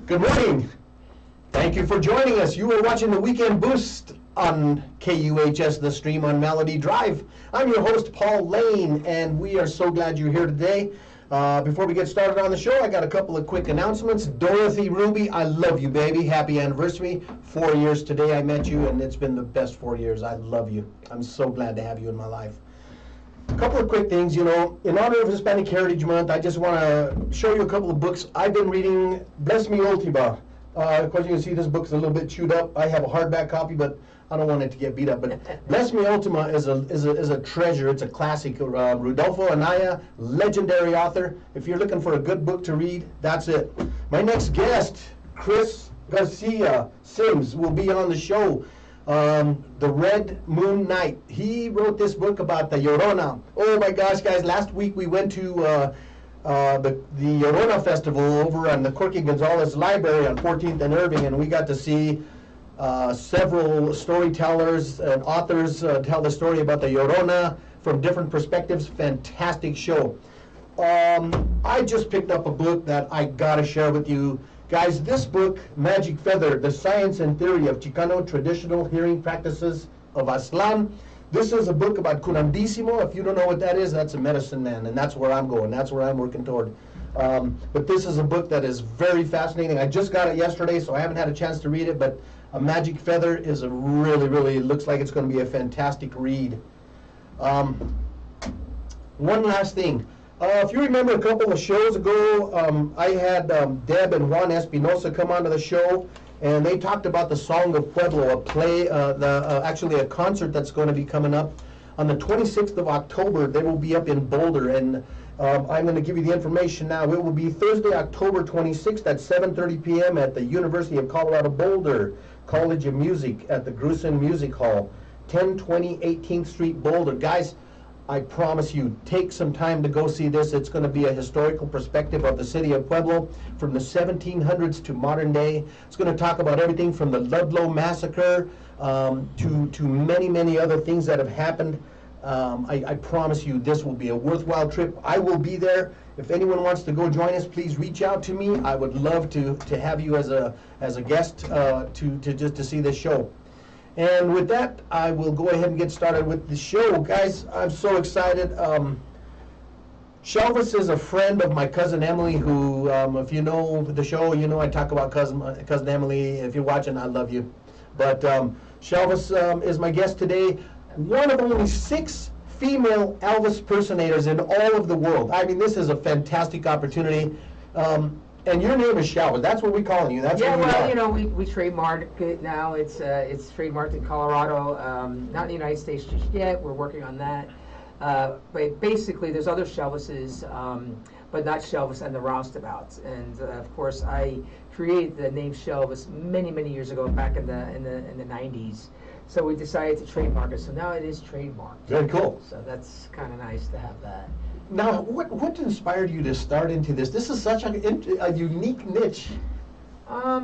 Good morning. Thank you for joining us. You are watching the Weekend Boost on KUHS, the stream on Melody Drive. I'm your host, Paul Lane, and we are so glad you're here today. Before we get started on the show, I got a couple of quick announcements. Dorothy Ruby, I love you, baby. Happy anniversary. 4 years today I met you, and it's been the best 4 years. I love you. I'm so glad to have you in my life. A couple of quick things, in honor of Hispanic Heritage Month, I just want to show you a couple of books. I've been reading Bless Me Ultima. Of course, you can see this book's a little bit chewed up. I have a hardback copy, but I don't want it to get beat up. But Bless Me Ultima is a treasure. It's a classic. Rudolfo Anaya, legendary author. If you're looking for a good book to read, that's it. My next guest, Chris Garcia Sims, will be on the show. The Red Moon Night. He wrote this book about the Llorona. Oh my gosh, guys! Last week we went to the Llorona Festival over on the Corky Gonzalez Library on 14th and Irving, and we got to see several storytellers and authors tell the story about the Llorona from different perspectives. Fantastic show. I just picked up a book that I gotta share with you. Guys, this book, Magic Feather, The Science and Theory of Chicano Traditional Hearing Practices of Aztlan. This is a book about curandissimo. If you don't know what that is, that's a medicine man, and that's where I'm going. That's where I'm working toward. But this is a book that is very fascinating. I just got it yesterday, so I haven't had a chance to read it, but A Magic Feather is a really, looks like it's going to be a fantastic read. One last thing. If you remember a couple of shows ago, I had Deb and Juan Espinosa come onto the show, and they talked about the Song of Pueblo, a play, actually a concert that's going to be coming up on the 26th of October. They will be up in Boulder, and I'm going to give you the information now. It will be Thursday, October 26th at 7:30 p.m. at the University of Colorado Boulder College of Music at the Grusin Music Hall, 1020 18th Street, Boulder. Guys, I promise you, take some time to go see this. It's going to be a historical perspective of the city of Pueblo from the 1700s to modern day. It's going to talk about everything from the Ludlow Massacre to many other things that have happened. I promise you, this will be a worthwhile trip. I will be there. If anyone wants to go join us, please reach out to me. I would love to have you as a guest to see this show. And with that, I will go ahead and get started with the show. Guys, I'm so excited. Shelvis is a friend of my cousin Emily, who, if you know the show, you know I talk about cousin Emily. If you're watching, I love you. But Shelvis is my guest today. One of only 6 female Elvis impersonators in all of the world. I mean, this is a fantastic opportunity. And your name is Shelvis. That's what we're calling you. That's what you are. We trademarked it now. It's trademarked in Colorado, not in the United States just yet. We're working on that. But basically, there's other Shelvises, but not Shelvis and the Roustabouts. And of course, I created the name Shelvis many years ago, back in the 90s. So we decided to trademark it. So now it is trademarked. Very cool. So that's kind of nice to have that. Now, what inspired you to start into this? This is such a unique niche. A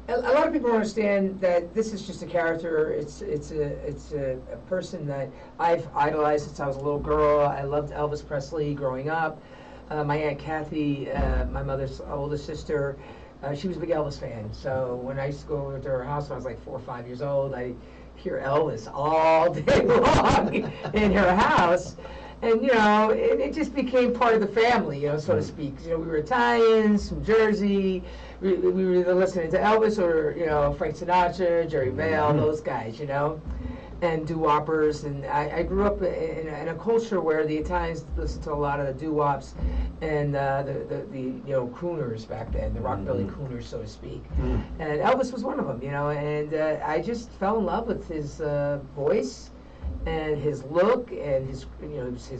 lot of people understand that this is just a character. It's a person that I've idolized since I was a little girl. I loved Elvis Presley growing up. My Aunt Kathy, my mother's oldest sister, she was a big Elvis fan. So when I used to go over to her house when I was like 4 or 5 years old, I hear Elvis all day long in her house. And, it just became part of the family, so to speak. We were Italians from Jersey. We were either listening to Elvis or, Frank Sinatra, Jerry Bell, those guys, and doo-woppers. And I grew up in a culture where the Italians listened to a lot of the doo-wops and the crooners back then, the rockabilly crooners, so to speak. And Elvis was one of them, and I just fell in love with his voice and his look and his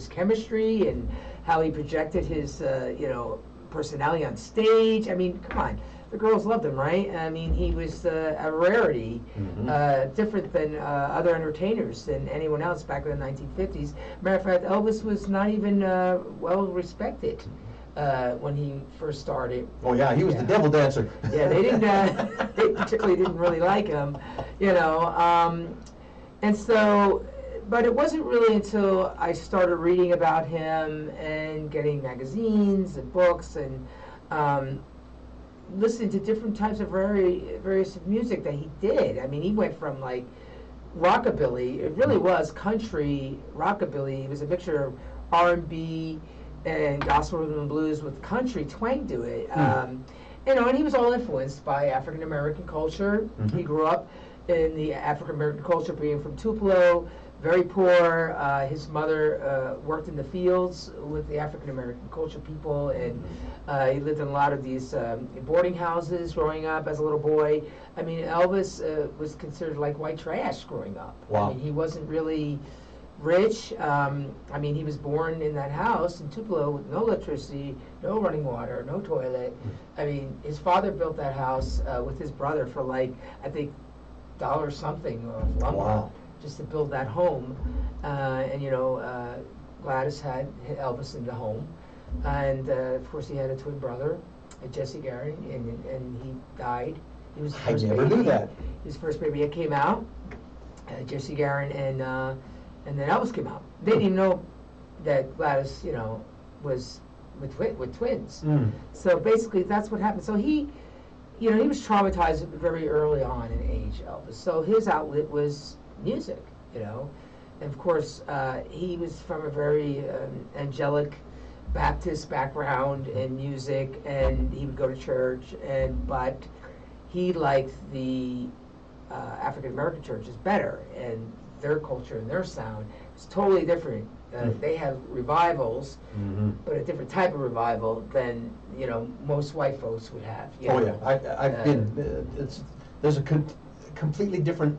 chemistry and how he projected his personality on stage. I mean, come on, the girls loved him, right? I mean, he was a rarity, different than other entertainers than anyone else back in the 1950s. Matter of fact, Elvis was not even well respected when he first started. Oh yeah, he was the devil dancer. Yeah, they didn't. They particularly didn't really like him, and so. But it wasn't really until I started reading about him and getting magazines and books and listening to different types of various music that he did. I mean, he went from like rockabilly. It really was country rockabilly. It was a mixture of R&B and gospel rhythm and blues with country twang to it. You know, and he was all influenced by African American culture. He grew up in the African American culture, being from Tupelo, very poor. His mother worked in the fields with the African American culture people, and he lived in a lot of these boarding houses growing up as a little boy. I mean, Elvis was considered like white trash growing up. Wow. I mean, he wasn't really rich. I mean, he was born in that house in Tupelo with no electricity, no running water, no toilet. I mean, his father built that house with his brother for like, I think, $1 something of lumber. Wow. Just to build that home. And you know, Gladys had Elvis in the home. And of course he had a twin brother, Jesse Garon, and he died. He was the first I never baby. knew that. His first baby that came out, Jesse Garon, and then Elvis came out. They didn't even know that Gladys, you know, was with twins. So basically that's what happened. So he, you know, he was traumatized very early on in age, Elvis. So his outlet was music, you know. And of course, he was from a very angelic Baptist background in music, and he would go to church, but he liked the African American churches better, and their culture and their sound is totally different. They have revivals, but a different type of revival than, you know, most white folks would have. You know? Yeah, I've been. There's a completely different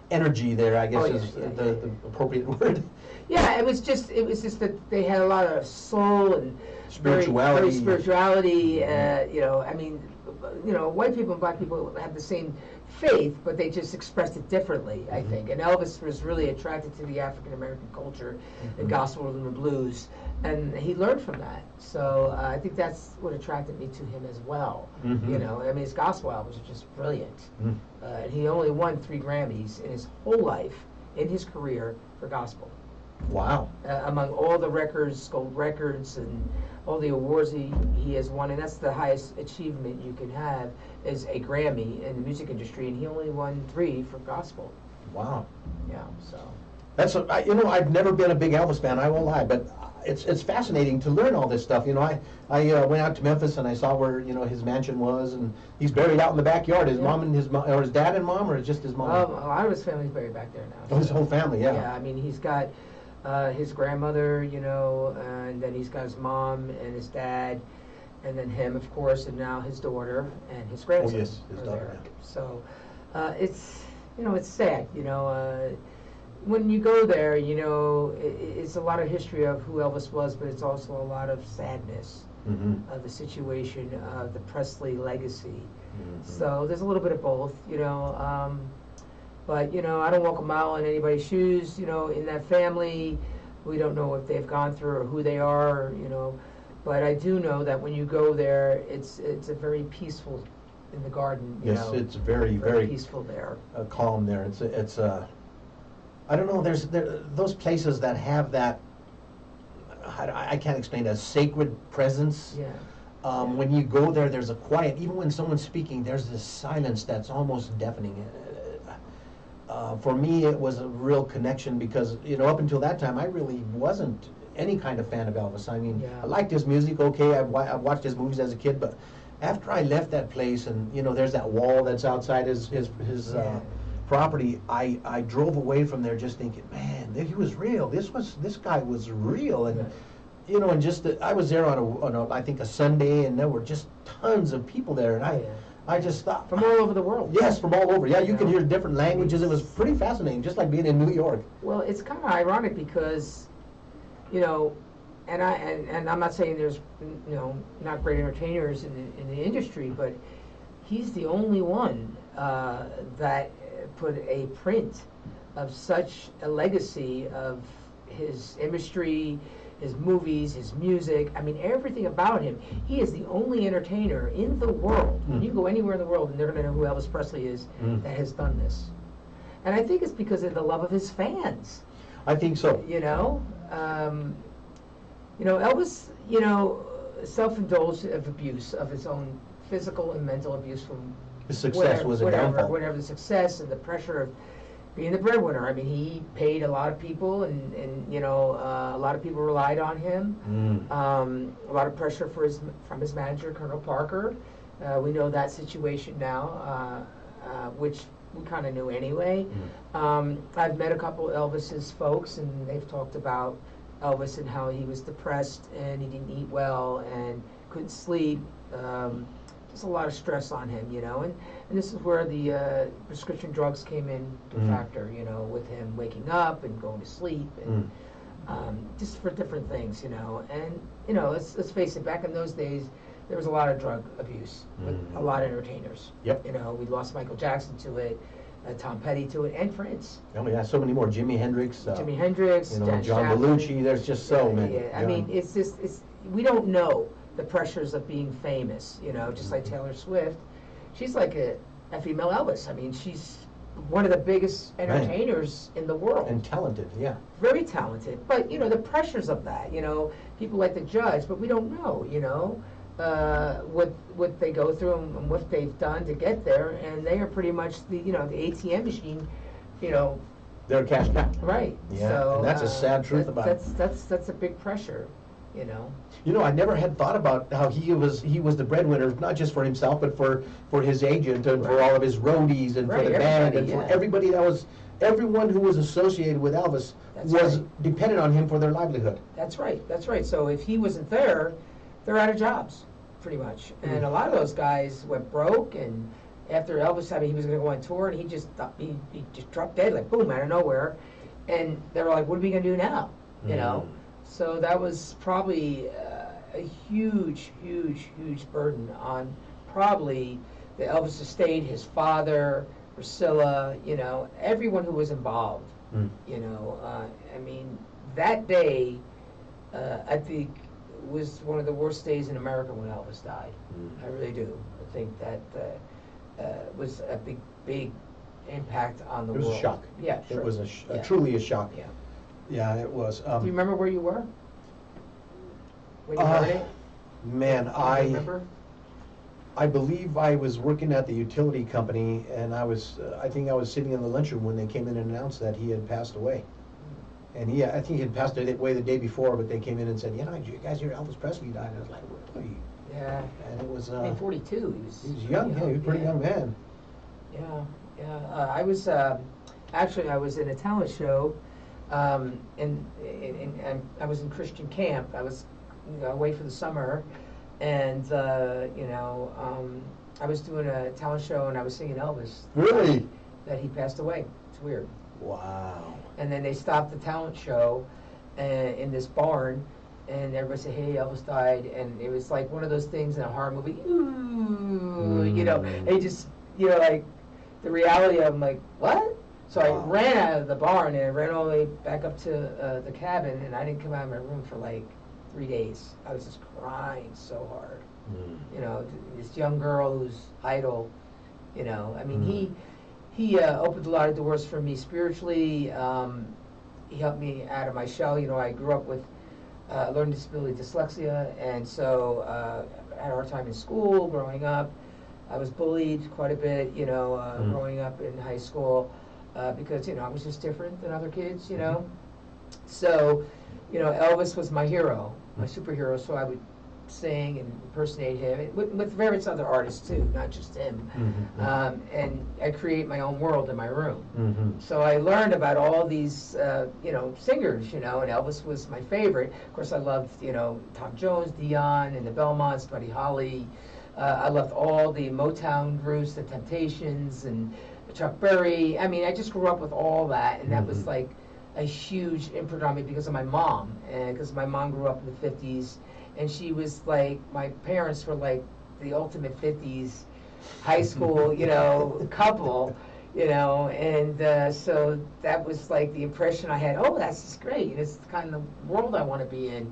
energy there, I guess is the appropriate word. Yeah, it was just that they had a lot of soul and spirituality. Very spirituality. You know, I mean, you know, white people and black people have the same faith, but they just expressed it differently, I think. And Elvis was really attracted to the African American culture, the gospel rhythm and blues, and he learned from that. So I think that's what attracted me to him as well. You know, I mean, his gospel albums are just brilliant. And he only won 3 Grammys in his whole life, in his career, for gospel. Wow. Among all the records, gold records, and all the awards he has won, and that's the highest achievement you can have, is a Grammy in the music industry, and he only won 3 for gospel. Wow. Yeah, so. That's you know, I've never been a big Elvis fan, I won't lie, but it's fascinating to learn all this stuff. You know, I went out to Memphis and I saw where, you know, his mansion was, and he's buried out in the backyard. His mom and his mom, or his dad and mom, or just his mom? A lot of his family's buried back there now. Oh, his whole family, yeah. Yeah, I mean, he's got his grandmother, you know, and then he's got his mom and his dad, and then him, of course, and now his daughter and his grandson. Oh, yes, his daughter. There. So it's, you know, it's sad, you know. When you go there, you know, it's a lot of history of who Elvis was, but it's also a lot of sadness of the situation of the Presley legacy. So there's a little bit of both, you know. But, you know, I don't walk a mile in anybody's shoes, you know, in that family. We don't know what they've gone through or who they are, you know. But I do know that when you go there, it's a very peaceful in the garden, you know. Yes, it's very peaceful there. Calm there. It's I don't know, there's those places that have that, I can't explain, a sacred presence. Yeah. When you go there, there's a quiet, even when someone's speaking, there's this silence that's almost deafening. For me, it was a real connection because, you know, up until that time, I really wasn't any kind of fan of Elvis. I mean, I liked his music, okay, I've watched his movies as a kid, but after I left that place and, you know, there's that wall that's outside his property, I drove away from there just thinking, man, he was real. This guy was real. And, you know, and just, I was there on a, I think, a Sunday, and there were just tons of people there, and I just thought. From all over the world. Yes, from all over. Yeah, you can hear different languages. It was pretty fascinating, just like being in New York. Well, it's kind of ironic because, you know, and I'm not saying there's, you know, not great entertainers in the industry, but he's the only one that put a print of such a legacy of his imagery, his movies, his music. I mean, everything about him. He is the only entertainer in the world. You can go anywhere in the world and they're going to know who Elvis Presley is that has done this. And I think it's because of the love of his fans. I think so. You know, Elvis, you know, self-indulged of abuse of his own physical and mental abuse from His success was a whatever, downfall. whatever the success and the pressure of being the breadwinner. I mean, he paid a lot of people, and you know, a lot of people relied on him. A lot of pressure from his manager, Colonel Parker. We know that situation now, which we kind of knew anyway. I've met a couple of Elvis's folks, and they've talked about Elvis and how he was depressed and he didn't eat well and couldn't sleep. Just a lot of stress on him, you know, and this is where the prescription drugs came in to factor, you know, with him waking up and going to sleep and just for different things, you know. And you know, let's face it, back in those days, there was a lot of drug abuse with a lot of entertainers. Yep. You know, we lost Michael Jackson to it, Tom Petty to it, and Prince. Oh yeah, so many more. Jimi Hendrix. Jimi Hendrix. You know, Janis John Joplin. Belushi. There's just so many. Yeah. I mean, it's we don't know the pressures of being famous. You know, just like Taylor Swift, she's like a female Elvis. I mean, she's one of the biggest entertainers in the world. And talented, yeah. Very talented, but you know the pressures of that. You know, people like to judge, but we don't know. You know. What they go through and what they've done to get there, and they are pretty much the ATM machine, you know. They're a cash cow. Right. Yeah, So, and that's a sad truth about it. That's a big pressure, you know. You know, I never had thought about how he was the breadwinner, not just for himself, but for his agent and for all of his roadies and for the band and for everybody everyone who was associated with Elvis was dependent on him for their livelihood. That's right. That's right. So if he wasn't there, they're out of jobs, pretty much. And a lot of those guys went broke, and after Elvis, I mean, he was going to go on tour, and he just dropped dead, like boom, out of nowhere. And they were like, what are we going to do now? You know? So that was probably a huge, huge, huge burden on probably the Elvis estate, his father, Priscilla, you know, everyone who was involved. You know, I mean, that day, I think, was one of the worst days in America when Elvis died. I really do. I think that was a big impact on the world. It was a shock. Yeah, sure. It was truly a shock. Yeah. Yeah, it was. Do you remember where you were when you heard it? Man, Do you remember? I believe I was working at the utility company, and I think I was sitting in the lunchroom when they came in and announced that he had passed away. And I think he had passed away the day before, but they came in and said, you know, did you guys hear Elvis Presley died? And I was like, really? Yeah. And it was... I mean, 42. He was young, yeah, he was a pretty young man. Yeah. I was, actually, I was in a talent show, and I was in Christian camp. I was away for the summer, and, I was doing a talent show, and I was singing Elvis. Really? That he passed away. It's weird. Wow. And then they stopped the talent show in this barn, and everybody said, hey, Elvis died. And it was like one of those things in a horror movie, ooh, you know, they just, you know, like the reality of, I'm like, what? So I ran out of the barn and I ran all the way back up to the cabin, and I didn't come out of my room for like 3 days. I was just crying so hard. You know, this young girl who's idol, you know, I mean, he opened a lot of doors for me spiritually. He helped me out of my shell. You know, I grew up with learning disability, dyslexia, and so I had a hard time in school growing up. I was bullied quite a bit, you know, growing up in high school because, you know, I was just different than other kids, you know. So, you know, Elvis was my hero, my superhero, so I would sing and impersonate him with various other artists too, not just him. And I create my own world in my room. So I learned about all these, you know, singers, you know, and Elvis was my favorite. Of course, I loved, you know, Tom Jones, Dion, and the Belmonts, Buddy Holly. I loved all the Motown groups, the Temptations, and Chuck Berry. I mean, I just grew up with all that, and that was like a huge input on me because of my mom, and because my mom grew up in the 50s. And she was like, my parents were like the ultimate 50s high school, you know, couple, you know, and so that was like the impression I had, oh, that's just great. It's the kind of world I want to be in,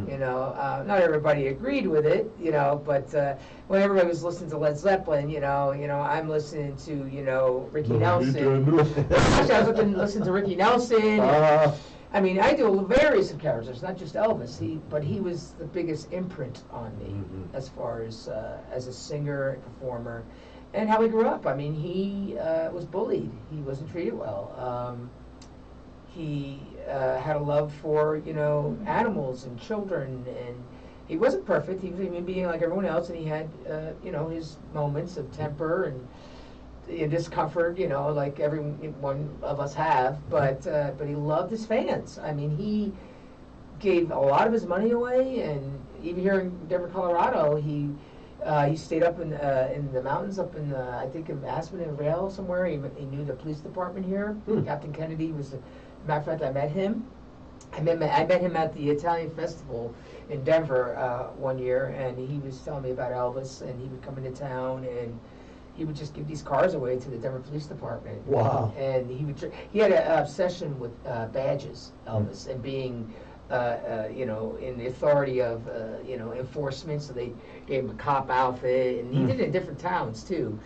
you know. Not everybody agreed with it, you know, but when everybody was listening to Led Zeppelin, you know, I'm listening to, you know, Ricky Nelson. Actually, I was listening to Ricky Nelson. I mean, I do various of characters, not just Elvis. But he was the biggest imprint on me as far as a singer, performer, and how he grew up. I mean, he was bullied. He wasn't treated well. He had a love for animals and children, and he wasn't perfect. He was a human being like everyone else, and he had his moments of temper and discomfort, like every one of us have, but he loved his fans. I mean, he gave a lot of his money away, and even here in Denver, Colorado, he stayed up in the mountains, up in I think in Aspen and Vail somewhere. He knew the police department here. Captain Kennedy was, matter of fact, I met him. I met him at the Italian festival in Denver one year, and he was telling me about Elvis, and he would come into town and he would just give these cars away to the Denver Police Department. Wow. And he had an obsession with badges, Elvis, and being, in the authority of, enforcement. So they gave him a cop outfit, and he did it in different towns too.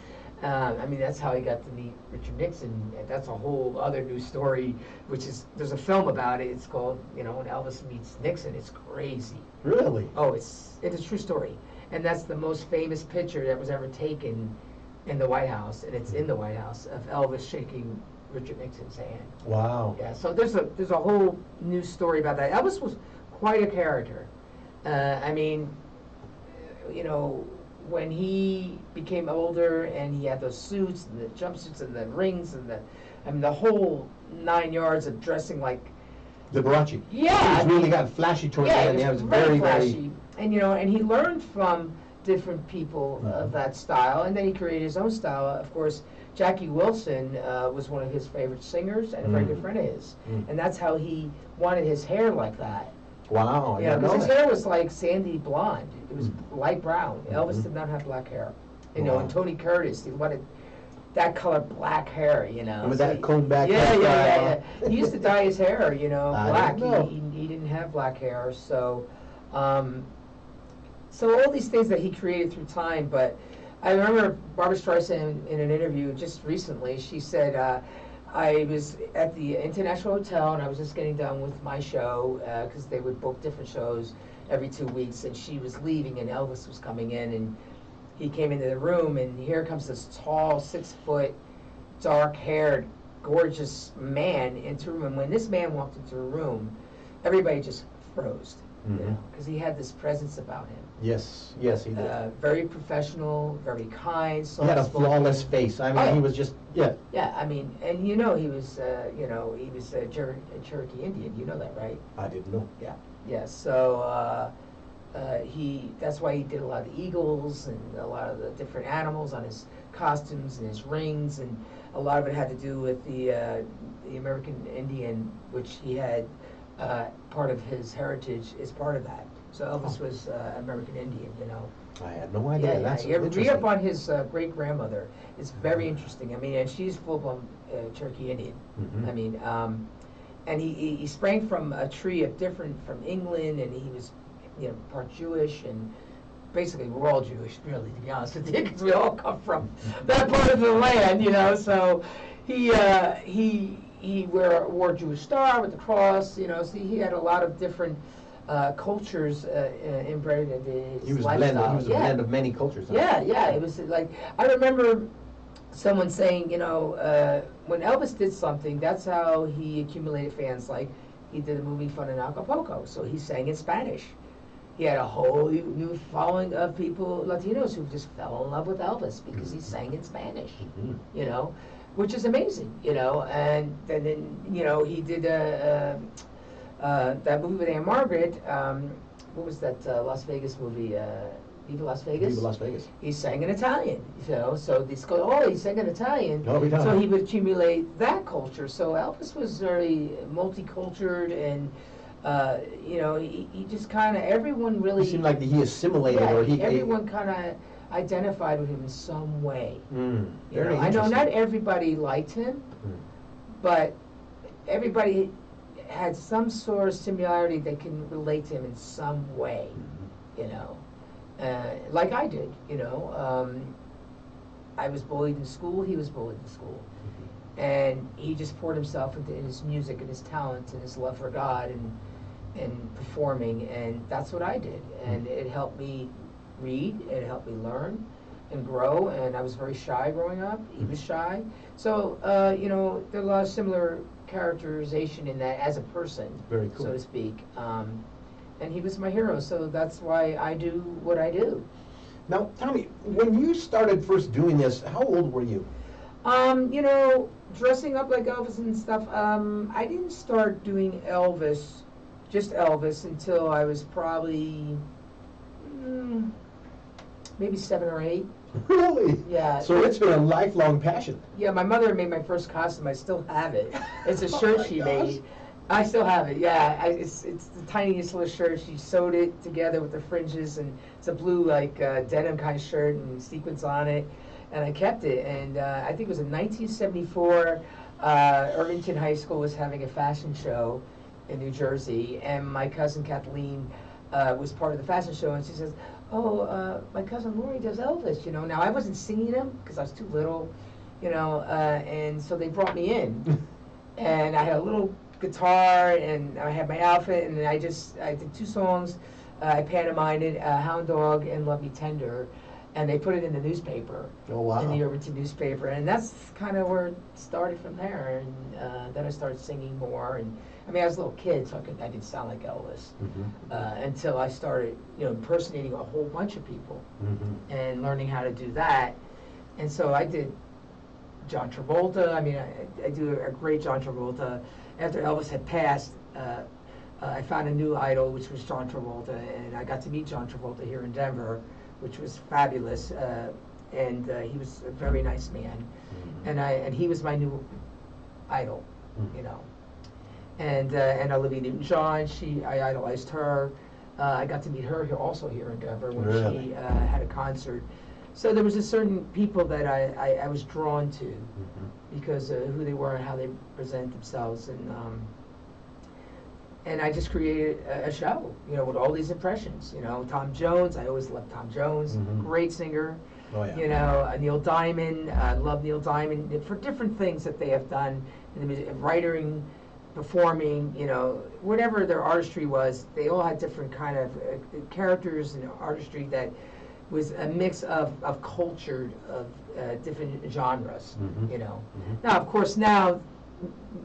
I mean, that's how he got to meet Richard Nixon. And that's a whole other new story, there's a film about it. It's called, When Elvis Meets Nixon. It's crazy. Really? Oh, it's a true story. And that's the most famous picture that was ever taken in the White House, and it's in the White House, of Elvis shaking Richard Nixon's hand. Wow. Yeah, so there's a whole new story about that. Elvis was quite a character. I mean, when he became older and he had those suits and the jumpsuits and the rings and the whole 9 yards of dressing like Liberace. Yeah, He's really got flashy towards the end. Yeah, He was very, flashy. And and he learned from different people of that style, and then he created his own style. Of course, Jackie Wilson was one of his favorite singers and a very good friend of his, and that's how he wanted his hair like that. Wow. Yeah, because his hair was like sandy blonde. It was light brown. Elvis did not have black hair. And Tony Curtis, he wanted that color black hair, With that combed back hair. Yeah. He used to dye his hair, black. Didn't He didn't have black hair, so all these things that he created through time. But I remember Barbra Streisand in an interview just recently. She said, I was at the International Hotel, and I was just getting done with my show, because they would book different shows every 2 weeks, and she was leaving, and Elvis was coming in, and he came into the room, and here comes this tall, 6-foot, dark-haired, gorgeous man into a room. And when this man walked into a room, everybody just froze, because he had this presence about him. Yes, he did. Very professional, very kind. He had a flawless face. I mean, he was just, Yeah, I mean, and he was, he was a Cherokee Indian. You know that, right? I didn't know. Yeah. So that's why he did a lot of the eagles and a lot of the different animals on his costumes and his rings, and a lot of it had to do with the American Indian, which he had part of his heritage is part of that. So Elvis was American Indian, I had no idea. That's interesting. Read up on his great-grandmother. It's very interesting. I mean, and she's full-blown Cherokee Indian. I mean, and he sprang from a tree of different from England, and he was, part Jewish, and basically we're all Jewish, really, to be honest with you, because we all come from that part of the land, So he wore a Jewish star with the cross, So he had a lot of different cultures inbred into his He was lifestyle. He was a blend of many cultures. Yeah. It was like, I remember someone saying, when Elvis did something, that's how he accumulated fans. Like, he did a movie Fun in Acapulco, so he sang in Spanish. He had a whole new following of people, Latinos, who just fell in love with Elvis because he sang in Spanish, which is amazing, And then, he did that movie with Aunt Margaret. What was that Las Vegas movie? Viva Las Vegas? Viva Las Vegas. He sang in Italian, So these go, he sang in Italian. So he would accumulate that culture. So Elvis was very multicultural, and he just kind of, everyone really. It seemed like he assimilated, everyone kind of identified with him in some way. Very I know not everybody liked him, but everybody had some sort of similarity that can relate to him in some way, like I did, I was bullied in school, he was bullied in school. and he just poured himself into his music and his talent and his love for God and performing, and that's what I did, and it helped me read, it helped me learn and grow, and I was very shy growing up. He was shy, so you know, there's a lot of similar characterization in that as a person, Very cool. so to speak. And he was my hero, so that's why I do what I do. Now, tell me, when you started first doing this, how old were you? You know, dressing up like Elvis and stuff, I didn't start doing Elvis, just Elvis, until I was probably maybe 7 or 8. Really? Yeah. So it's been a lifelong passion. Yeah, my mother made my first costume. I still have it. It's a shirt she gosh. made. I still have it. Yeah, it's the tiniest little shirt. She sewed it together with the fringes, and it's a blue denim kind of shirt and sequins on it. And I kept it. And I think it was in 1974. Irvington High School was having a fashion show in New Jersey, and my cousin Kathleen was part of the fashion show, and she says, "Oh, my cousin Lori does Elvis." You know, now I wasn't singing him because I was too little, you know, and so they brought me in, and I had a little guitar, and I had my outfit, and I did 2 songs. I pantomimed Hound Dog and Love Me Tender, and they put it in the newspaper. Oh, wow. In the Irvington newspaper, and that's kind of where it started from there. And then I started singing more, and I mean, I was a little kid, so I didn't sound like Elvis until I started, you know, impersonating a whole bunch of people and learning how to do that. And so I did John Travolta. I mean, I do a great John Travolta. After Elvis had passed, I found a new idol, which was John Travolta, and I got to meet John Travolta here in Denver, which was fabulous. And he was a very nice man, and he was my new idol, you know. And Olivia Newton-John, I idolized her. I got to meet her also here in Denver when she had a concert. So there was a certain people that I was drawn to because of who they were and how they present themselves, and I just created a show, you know, with all these impressions. You know, Tom Jones, I always loved Tom Jones, great singer. Oh, yeah. You know, Neil Diamond, I love Neil Diamond for different things that they have done in the music, writing, performing, you know, whatever their artistry was. They all had different kind of characters and artistry that was a mix of culture, of different genres, you know. Now, of course, now,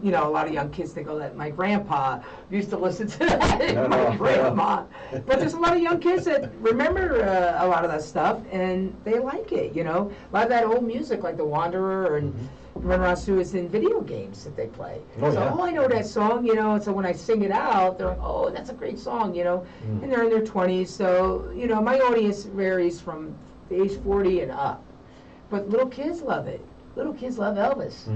you know, a lot of young kids think, oh, that my grandpa used to listen to that, and my grandma. But there's a lot of young kids that remember a lot of that stuff, and they like it, you know. A lot of that old music, like The Wanderer and Run Around Sue, is in video games that they play. So, I know that song, you know, and so when I sing it out, they're like, oh, that's a great song, you know. And they're in their 20s, so, you know, my audience varies from the age 40 and up. But little kids love it. Little kids love Elvis.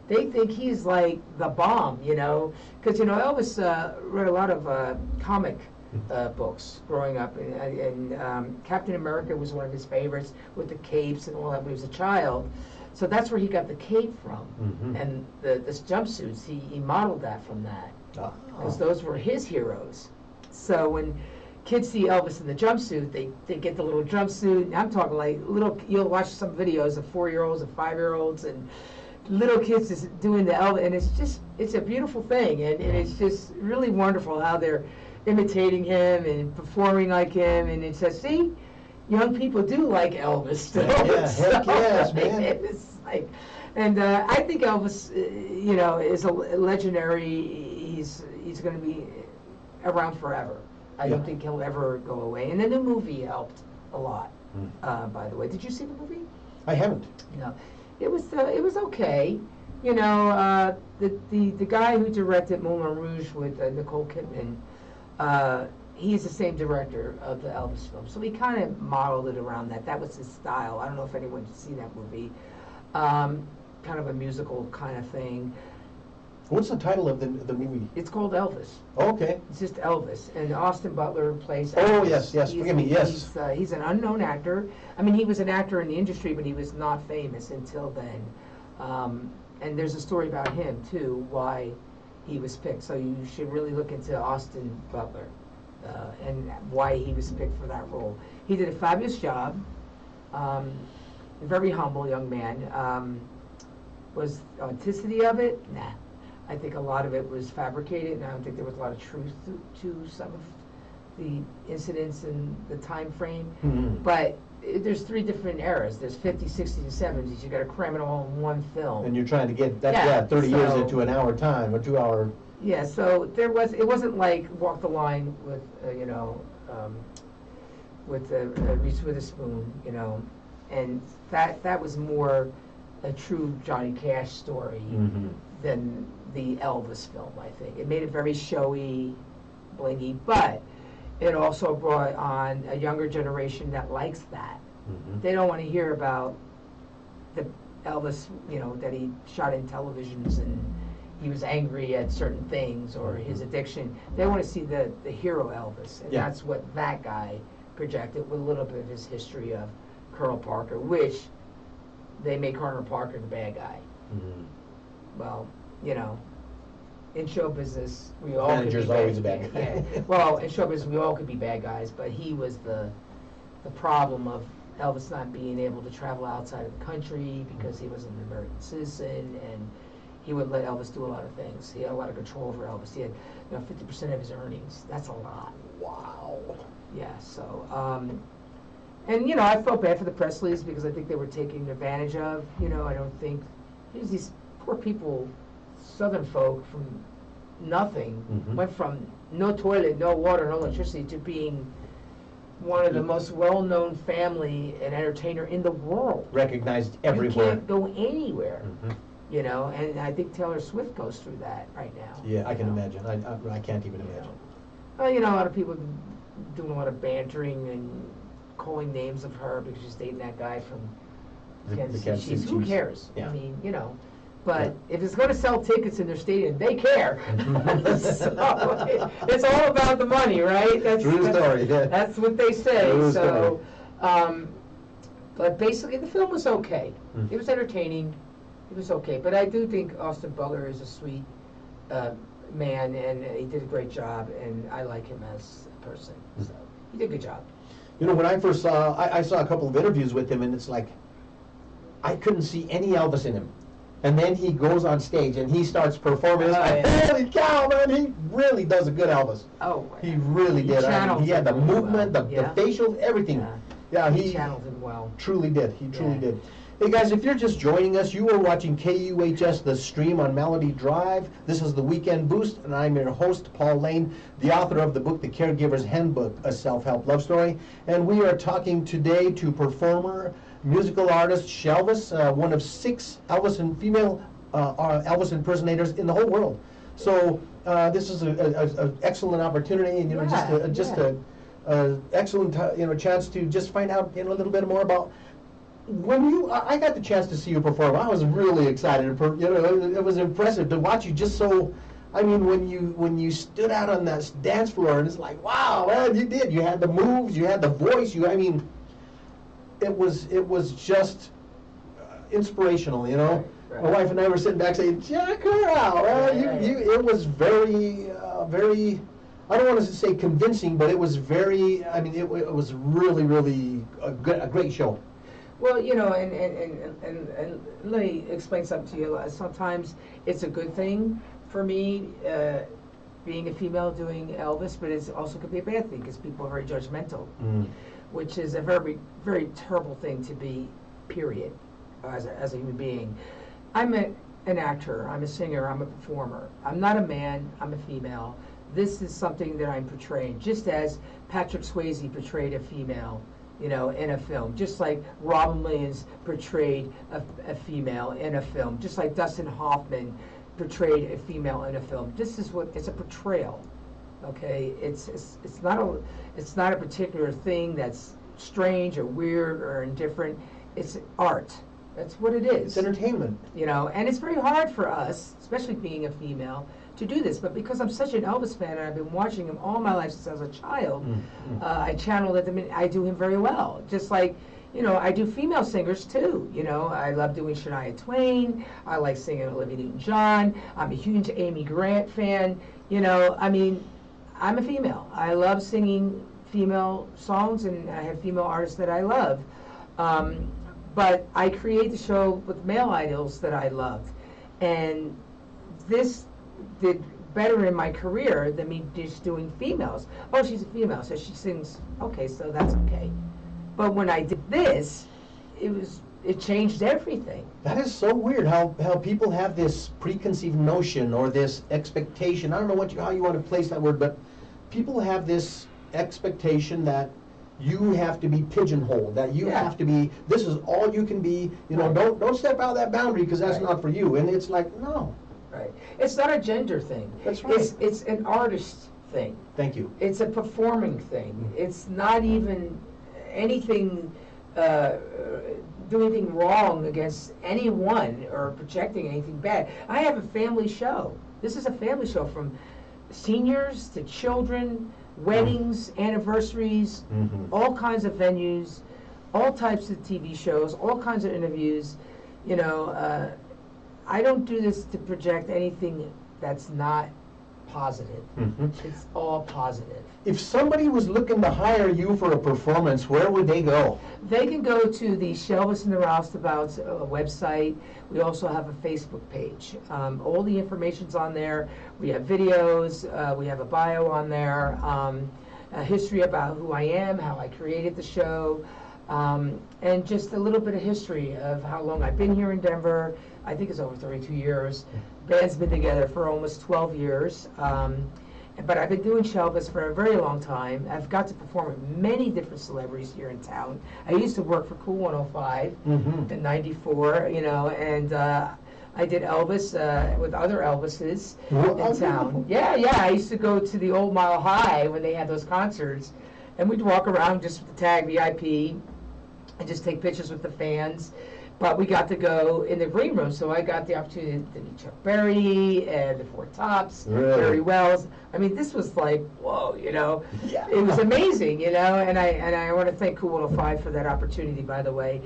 They think he's like the bomb, you know, because, you know, Elvis read a lot of comic books growing up, and Captain America was one of his favorites with the capes and all that when he was a child. So that's where he got the cape from, and this jumpsuits, he modeled that from that, because those were his heroes. So when kids see Elvis in the jumpsuit, they get the little jumpsuit, and I'm talking like little, you'll watch some videos of 4-year-olds and 5-year-olds, and little kids just doing the Elvis, and it's a beautiful thing, and it's just really wonderful how they're imitating him and performing like him, and it says, see, young people do like Elvis still. Yeah, so, heck yes, man. It's like, and I think Elvis, you know, is a legendary. He's going to be around forever. I don't think he'll ever go away. And then the movie helped a lot. By the way, did you see the movie? I haven't. No. It was okay, you know. The guy who directed Moulin Rouge with Nicole Kidman, he's the same director of the Elvis film, so he kind of modeled it around that. That was his style. I don't know if anyone's seen that movie. Kind of a musical kind of thing. What's the title of the movie? It's called Elvis. Okay. It's just Elvis, and Austin Butler plays Elvis. Oh, yes, forgive me, yes. He's an unknown actor. I mean, he was an actor in the industry, but he was not famous until then. And there's a story about him, too, why he was picked. So you should really look into Austin Butler and why he was picked for that role. He did a fabulous job. A very humble young man. Was the authenticity of it? Nah. I think a lot of it was fabricated, and I don't think there was a lot of truth to some of the incidents and the time frame. Mm-hmm. But there's 3 different eras. There's 50s, 60s, and 70s. You got to cram it all in one film. And you're trying to get that 30 years into an hour time, or 2 hour. Yeah, so it wasn't like Walk the Line with with Reese Witherspoon, and that was more a true Johnny Cash story Mm-hmm. than the Elvis film. I think it made it very showy, blingy, but it also brought on a younger generation that likes that. Mm-hmm. They don't want to hear about the Elvis, that he shot in televisions and he was angry at certain things or his addiction. They want to see the hero Elvis, and that's what that guy projected with a little bit of his history of Colonel Parker, which they made Colonel Parker the bad guy. Mm-hmm. Well, in show business, we all Manager's could be always a bad guy. Yeah. Well, in show business, we all could be bad guys, but he was the problem of Elvis not being able to travel outside of the country because he was an American citizen, and he would let Elvis do a lot of things. He had a lot of control over Elvis. He had 50% of his earnings. That's a lot. Wow. Yeah, so, and I felt bad for the Presleys because I think they were taken advantage of. I don't think, there's these poor people, Southern folk from nothing, Mm-hmm. went from no toilet, no water, no electricity to being one of the most well-known family and entertainer in the world. Recognized everywhere. You can't go anywhere, Mm-hmm. and I think Taylor Swift goes through that right now. Yeah, I can imagine. I can't even imagine. Well, a lot of people doing a lot of bantering and calling names of her because she's dating that guy from Kansas City. Who cares? Yeah. I mean, but if it's going to sell tickets in their stadium, they care. So it's all about the money, right? True story. Yeah. That's what they say. True So, but basically, the film was okay. Mm. It was entertaining. It was okay. But I do think Austin Butler is a sweet man, and he did a great job, and I like him as a person. So he did a good job. When I first saw, I saw a couple of interviews with him, and it's like, I couldn't see any Elvis in him. And then he goes on stage and he starts performing. It's like, holy cow, man, he really does a good Elvis. Oh, he really did. He had the movement, the facial, everything. Yeah, he channeled him well. Truly did. He truly did. Hey guys, if you're just joining us, you are watching KUHS, the stream on Melody Drive. This is the Weekend Boost, and I'm your host, Paul Lane, the author of the book, The Caregiver's Handbook, a self-help love story. And we are talking today to performer, musical artist Shelvis, one of 6 female Elvis impersonators in the whole world. So this is an excellent opportunity, and just a excellent chance to just find out a little bit more about. When I got the chance to see you perform, I was really excited. It was impressive to watch you. Just so, I mean, when you stood out on that dance floor, and it's like, wow, man, you did. You had the moves, you had the voice. It was just inspirational. Right. My wife and I were sitting back saying, check her out. It was very, very. I don't want to say convincing, but it was very. I mean, it was really, really a great show. Well, and let me explain something to you. Sometimes it's a good thing for me being a female doing Elvis, but it also could be a bad thing because people are very judgmental, which is a very, very terrible thing to be, period, as a human being. I'm an actor, I'm a singer, I'm a performer. I'm not a man, I'm a female. This is something that I'm portraying, just as Patrick Swayze portrayed a female in a film, just like Robin Williams portrayed a female in a film, just like Dustin Hoffman portrayed a female in a film. This is it's a portrayal, okay? It's not a particular thing that's strange or weird or indifferent. It's art. That's what it is. It's entertainment. And it's very hard for us, especially being a female, to do this, but because I'm such an Elvis fan and I've been watching him all my life since I was a child, I channeled at the I do him very well. Just like, I do female singers too. I love doing Shania Twain. I like singing Olivia Newton-John. I'm a huge Amy Grant fan. I'm a female. I love singing female songs, and I have female artists that I love. But I create the show with male idols that I loved, and this did better in my career than me just doing females. Oh, she's a female, so she sings. Okay, so that's okay. But when I did this, it changed everything. That is so weird how people have this preconceived notion or this expectation. I don't know how you want to place that word, but people have this expectation that you have to be pigeonholed, that you have to be, this is all you can be, you know, don't step out of that boundary because that's not for you. And it's like, no. Right. It's not a gender thing. That's right. It's an artist thing. Thank you. It's a performing thing. It's not even anything, doing anything wrong against anyone or projecting anything bad. I have a family show. This is a family show from seniors to children, weddings, anniversaries, all kinds of venues, all types of TV shows, all kinds of interviews. You know, I don't do this to project anything that's not positive. It's all positive. If somebody was looking to hire you for a performance, where would they go? They can go to the Shelvis and the Roustabouts website. We also have a Facebook page. All the information's on there. We have videos. We have a bio on there. A history about who I am, how I created the show, and just a little bit of history of how long I've been here in Denver. I think it's over 32 years. Band's been together for almost 12 years. But I've been doing Shelvis for a very long time. I've got to perform with many different celebrities here in town. I used to work for KUHS 105 in '94, you know, and I did Elvis with other Elvises in town. Yeah, I used to go to the Old Mile High when they had those concerts, and we'd walk around just with the tag VIP and just take pictures with the fans. But we got to go in the green room, so I got the opportunity to meet Chuck Berry and the Four Tops, Barry Wells. I mean, this was like, whoa, you know. Yeah. It was amazing, you know, and I want to thank KUHS 105 for that opportunity, by the way.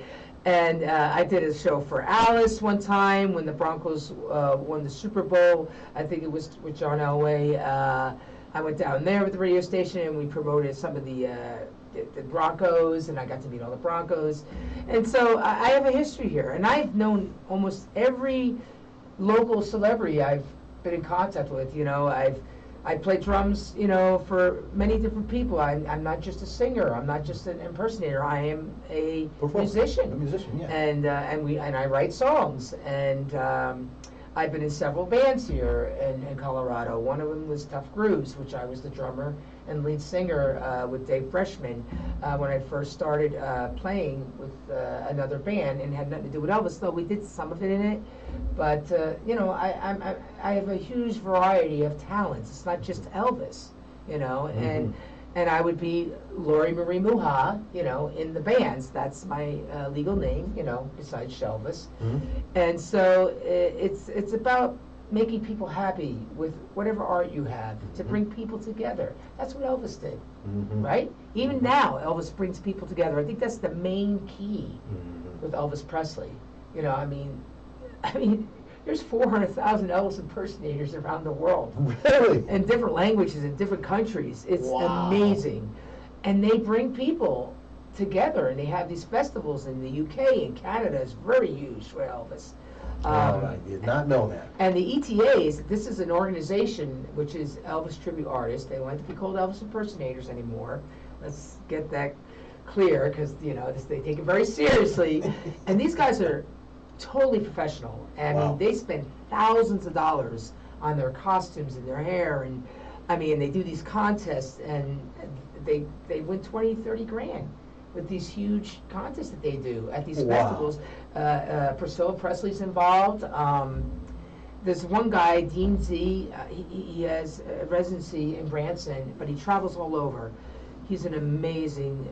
And I did a show for Alice one time when the Broncos won the Super Bowl. I think it was with John Elway. I went down there with the radio station, and we promoted some of the Broncos, and I got to meet all the Broncos. And so I have a history here, and I've known almost every local celebrity I've been in contact with. You know, I play drums, you know, for many different people. I'm not just a singer. I'm not just an impersonator. I am a musician. A musician, yeah. And I write songs, and I've been in several bands here in Colorado. One of them was Tough Grooves, which I was the drummer and lead singer with Dave Freshman when I first started playing with another band, and had nothing to do with Elvis, though we did some of it in it. But you know, I have a huge variety of talents. It's not just Elvis, you know, and I would be Lori Marie Muha, you know, in the bands. That's my legal name, you know, besides Shelvis. And so it's about making people happy with whatever art you have, to bring people together. That's what Elvis did, right? Even now, Elvis brings people together. I think that's the main key with Elvis Presley. You know, I mean, there's 400,000 Elvis impersonators around the world. Really? In different languages, in different countries. It's amazing. And they bring people together, and they have these festivals in the UK and Canada. Is very huge for Elvis. I did not know that. And the ETAs, this is an organization which is Elvis tribute artists. They don't like to be called Elvis impersonators anymore. Let's get that clear, because you know they take it very seriously. And these guys are totally professional. I mean, they spend thousands of dollars on their costumes and their hair, and I mean, they do these contests, and they win 20, 30 grand with these huge contests that they do at these festivals. Priscilla Presley's involved. There's one guy, Dean Z, he has a residency in Branson, but he travels all over. He's an amazing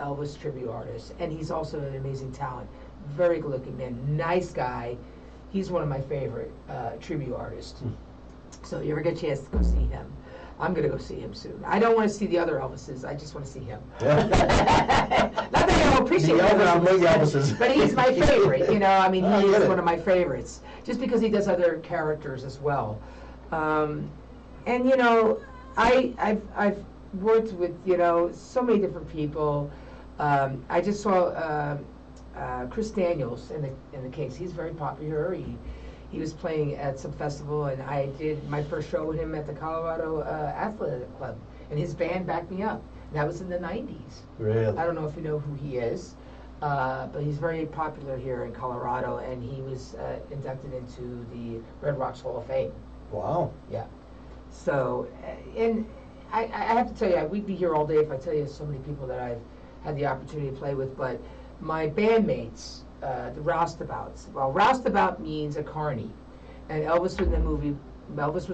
Elvis tribute artist, and he's also an amazing talent. Very good looking man, nice guy. He's one of my favorite tribute artists. So you ever get a chance to go see him, I'm going to go see him soon. I don't want to see the other Elvises. I just want to see him. Not that I don't appreciate the Elvises, but he's my favorite. You know, I mean, he is one of my favorites, just because he does other characters as well. And you know, I've worked with, you know, so many different people. I just saw Chris Daniels in the case. He's very popular. He was playing at some festival, and I did my first show with him at the Colorado Athletic Club, and his band backed me up. That was in the 90s. Really? I don't know if you know who he is, but he's very popular here in Colorado, and he was inducted into the Red Rocks Hall of Fame. Wow. Yeah. So, and I have to tell you, we'd be here all day if I tell you so many people that I've had the opportunity to play with, but my bandmates, the Roustabouts. Well, Roustabout means a carny, and Elvis was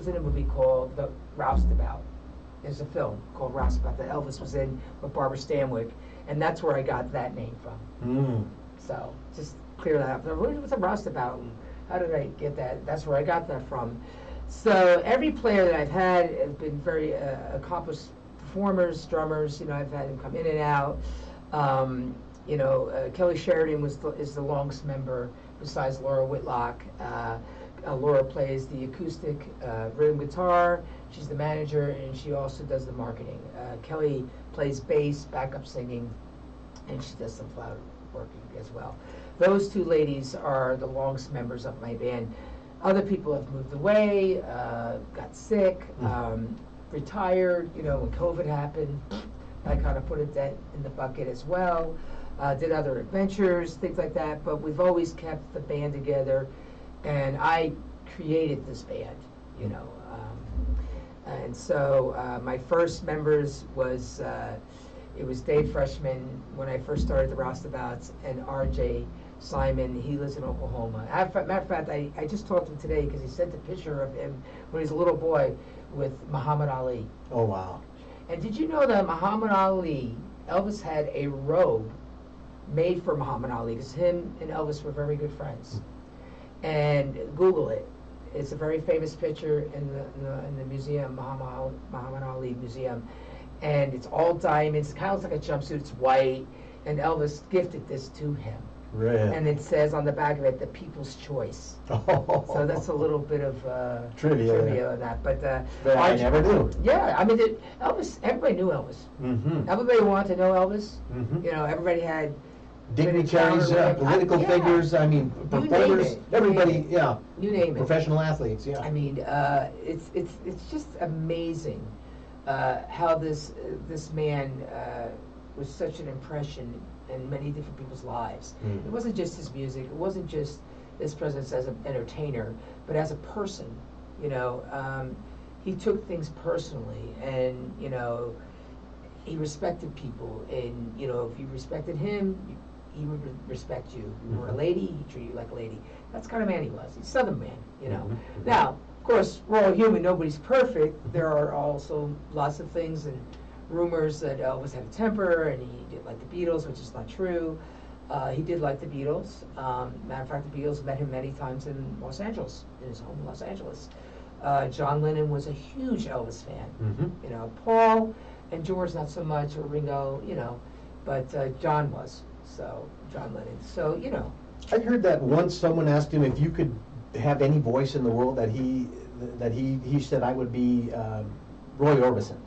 in a movie called The Roustabout. There's a film called Roustabout that Elvis was in with Barbara Stanwyck, and that's where I got that name from. So just clear that up. What's a Roustabout? And how did I get that? That's where I got that from. So every player that I've had has been very accomplished performers, drummers. You know, I've had them come in and out. Kelly Sheridan is the longest member besides Laura Whitlock. Laura plays the acoustic rhythm guitar. She's the manager, and she also does the marketing. Kelly plays bass, backup singing, and she does some cloud working as well. Those two ladies are the longest members of my band. Other people have moved away, got sick, retired. You know, when COVID happened, I kind of put that in the bucket as well. Did other adventures, things like that, but we've always kept the band together, and I created this band, you know. And so my first members was, it was Dave Freshman when I first started the Roustabouts, and RJ Simon. He lives in Oklahoma. Matter of fact, I just talked to him today because he sent a picture of him when he was a little boy with Muhammad Ali. Oh, wow. And did you know that Muhammad Ali, Elvis had a robe made for Muhammad Ali, because him and Elvis were very good friends. And Google it. It's a very famous picture in the museum, Muhammad Ali Museum. And it's all diamonds, kind of looks like a jumpsuit, it's white. And Elvis gifted this to him. Really? And it says on the back of it, the people's choice. Oh. So that's a little bit of trivia on that. But I never knew. Yeah, I mean, Elvis, everybody knew Elvis. Mm-hmm. Everybody wanted to know Elvis. Mm-hmm. You know, everybody had dignitaries, political figures, I mean, performers, everybody, yeah. You name it. Professional athletes, yeah. I mean, it's just amazing how this man was such an impression in many different people's lives. It wasn't just his music, it wasn't just his presence as an entertainer, but as a person, you know. He took things personally, and, you know, he respected people, and, you know, if you respected him, he would respect you. You were a lady, he treated you like a lady. That's the kind of man he was. He's a Southern man, you know. Now, of course, we're all human, nobody's perfect. There are also lots of things and rumors that Elvis had a temper and he did like the Beatles, which is not true. He did like the Beatles. Matter of fact, the Beatles met him many times in Los Angeles, in his home in Los Angeles. John Lennon was a huge Elvis fan. You know, Paul and George not so much, or Ringo, you know, but John was. So, John Lennon. So, you know. I heard that once someone asked him if you could have any voice in the world, that he said I would be Roy Orbison.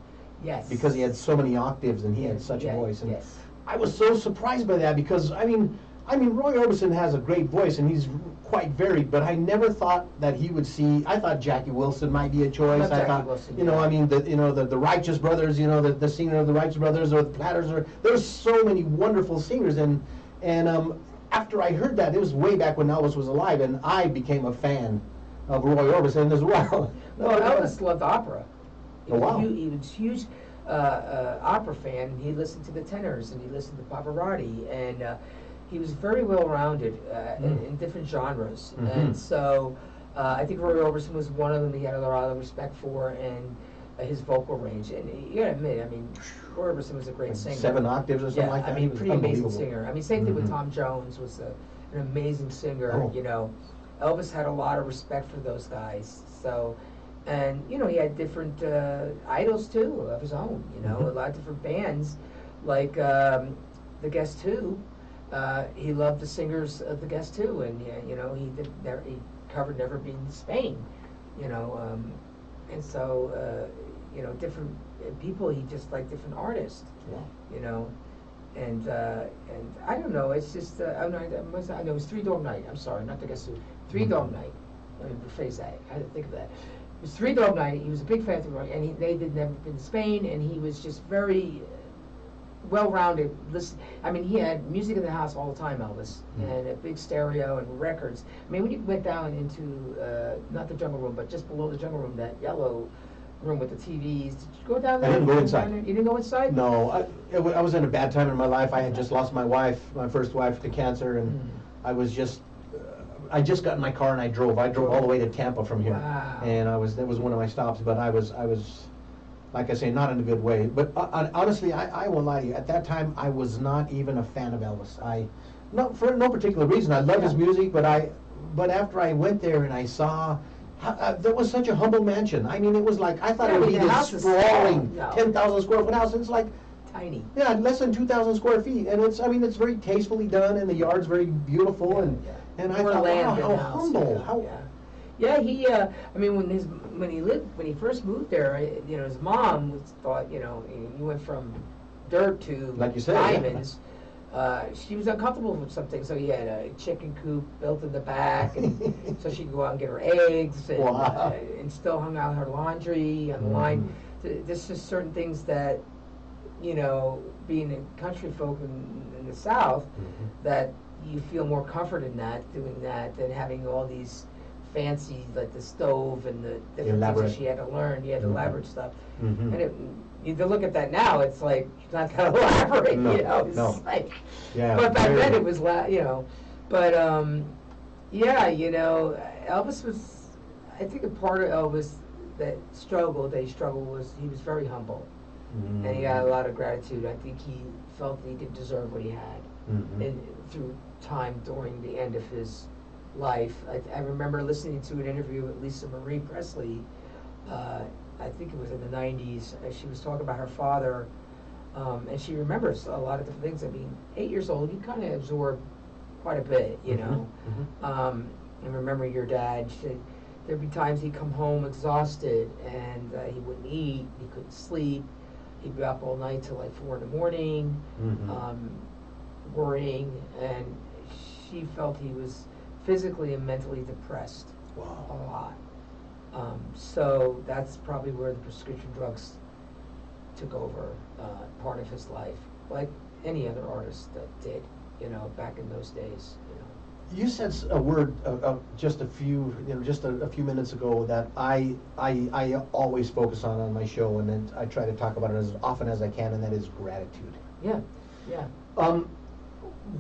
Yes. Because he had so many octaves and he had such a voice. And yes. I was so surprised by that because, I mean, Roy Orbison has a great voice and he's quite varied, but I never thought that he would see. I thought Jackie Wilson might be a choice. I thought, Wilson, you know, I mean, the Righteous Brothers, you know, the singer of the Righteous Brothers or the Platters, or there's so many wonderful singers, and after I heard that, it was way back when Elvis was alive, and I became a fan of Roy Orbison as well. Well, Elvis loved opera. Oh, wow. He was a huge opera fan. He listened to the tenors and he listened to Pavarotti, and he was very well-rounded in different genres. And so I think Roy Orbison was one of them he had a lot of respect for, and his vocal range. And you gotta admit, I mean, Roy Orbison was a great singer. 7 octaves or something like that. I mean, pretty amazing singer. I mean, same thing with Tom Jones, was an amazing singer. You know, Elvis had a lot of respect for those guys. So, and you know, he had different idols too of his own. You know, a lot of different bands, like the Guess Who. He loved the singers of the Guess Who, and you know, he covered Never Been to Spain. You know, and so you know, different people. He just liked different artists. You know, and I don't know. It's just I know it was Three Dog Night. I'm sorry, not to get sued. Three Dog Night. Let me rephrase that. I had to think of that. It was Three Dog Night. He was a big fan of Three Dog, and they had never been to Spain, and he was just very well-rounded. I mean, he had music in the house all the time, Elvis, and a big stereo and records. I mean, when you went down into not the jungle room, but just below the jungle room, that yellow room with the TVs. Did you go down there? I didn't go inside. You didn't go inside? No, I was in a bad time in my life. I had just lost my wife, my first wife, to cancer, and I was just. I just got in my car and I drove. I drove all the way to Tampa from here, and that was one of my stops. But I was, like I say, not in a good way. But honestly, I won't lie to you. At that time, I was not even a fan of Elvis. Not for no particular reason. I love his music, but after I went there and I saw. There was such a humble mansion. I mean, it was like, I thought it would be this sprawling 10,000 square foot house. It's like tiny. Yeah, less than 2,000 square feet, and it's very tastefully done, and the yard's very beautiful, and I thought, wow, how humble, Yeah, he. I mean, when he first moved there, his mom thought, he went from dirt to like you said, diamonds. She was uncomfortable with something, so he had a chicken coop built in the back, and so she could go out and get her eggs, and still hung out her laundry on the line. There's just certain things that, being a country folk in the South, that you feel more comfort in doing that, than having all these fancy, like the stove and the different things that she had to learn. You had elaborate stuff, and you look at that now, it's like it's not that elaborate, It's like, but back then it was, but Elvis was. I think a part of Elvis that he struggled was he was very humble, and he had a lot of gratitude. I think he felt that he didn't deserve what he had, and through time during the end of his life. I remember listening to an interview with Lisa Marie Presley. I think it was in the 90s. She was talking about her father, and she remembers a lot of different things. I mean, 8 years old, you kind of absorb quite a bit, and remember your dad. There'd be times he'd come home exhausted, and he wouldn't eat, he couldn't sleep. He'd be up all night till like 4 in the morning, worrying, and she felt he was physically and mentally depressed a lot. So that's probably where the prescription drugs took over part of his life, like any other artist that did, back in those days. You said a word just a few minutes ago that I always focus on my show, and then I try to talk about it as often as I can, and that is gratitude. Yeah.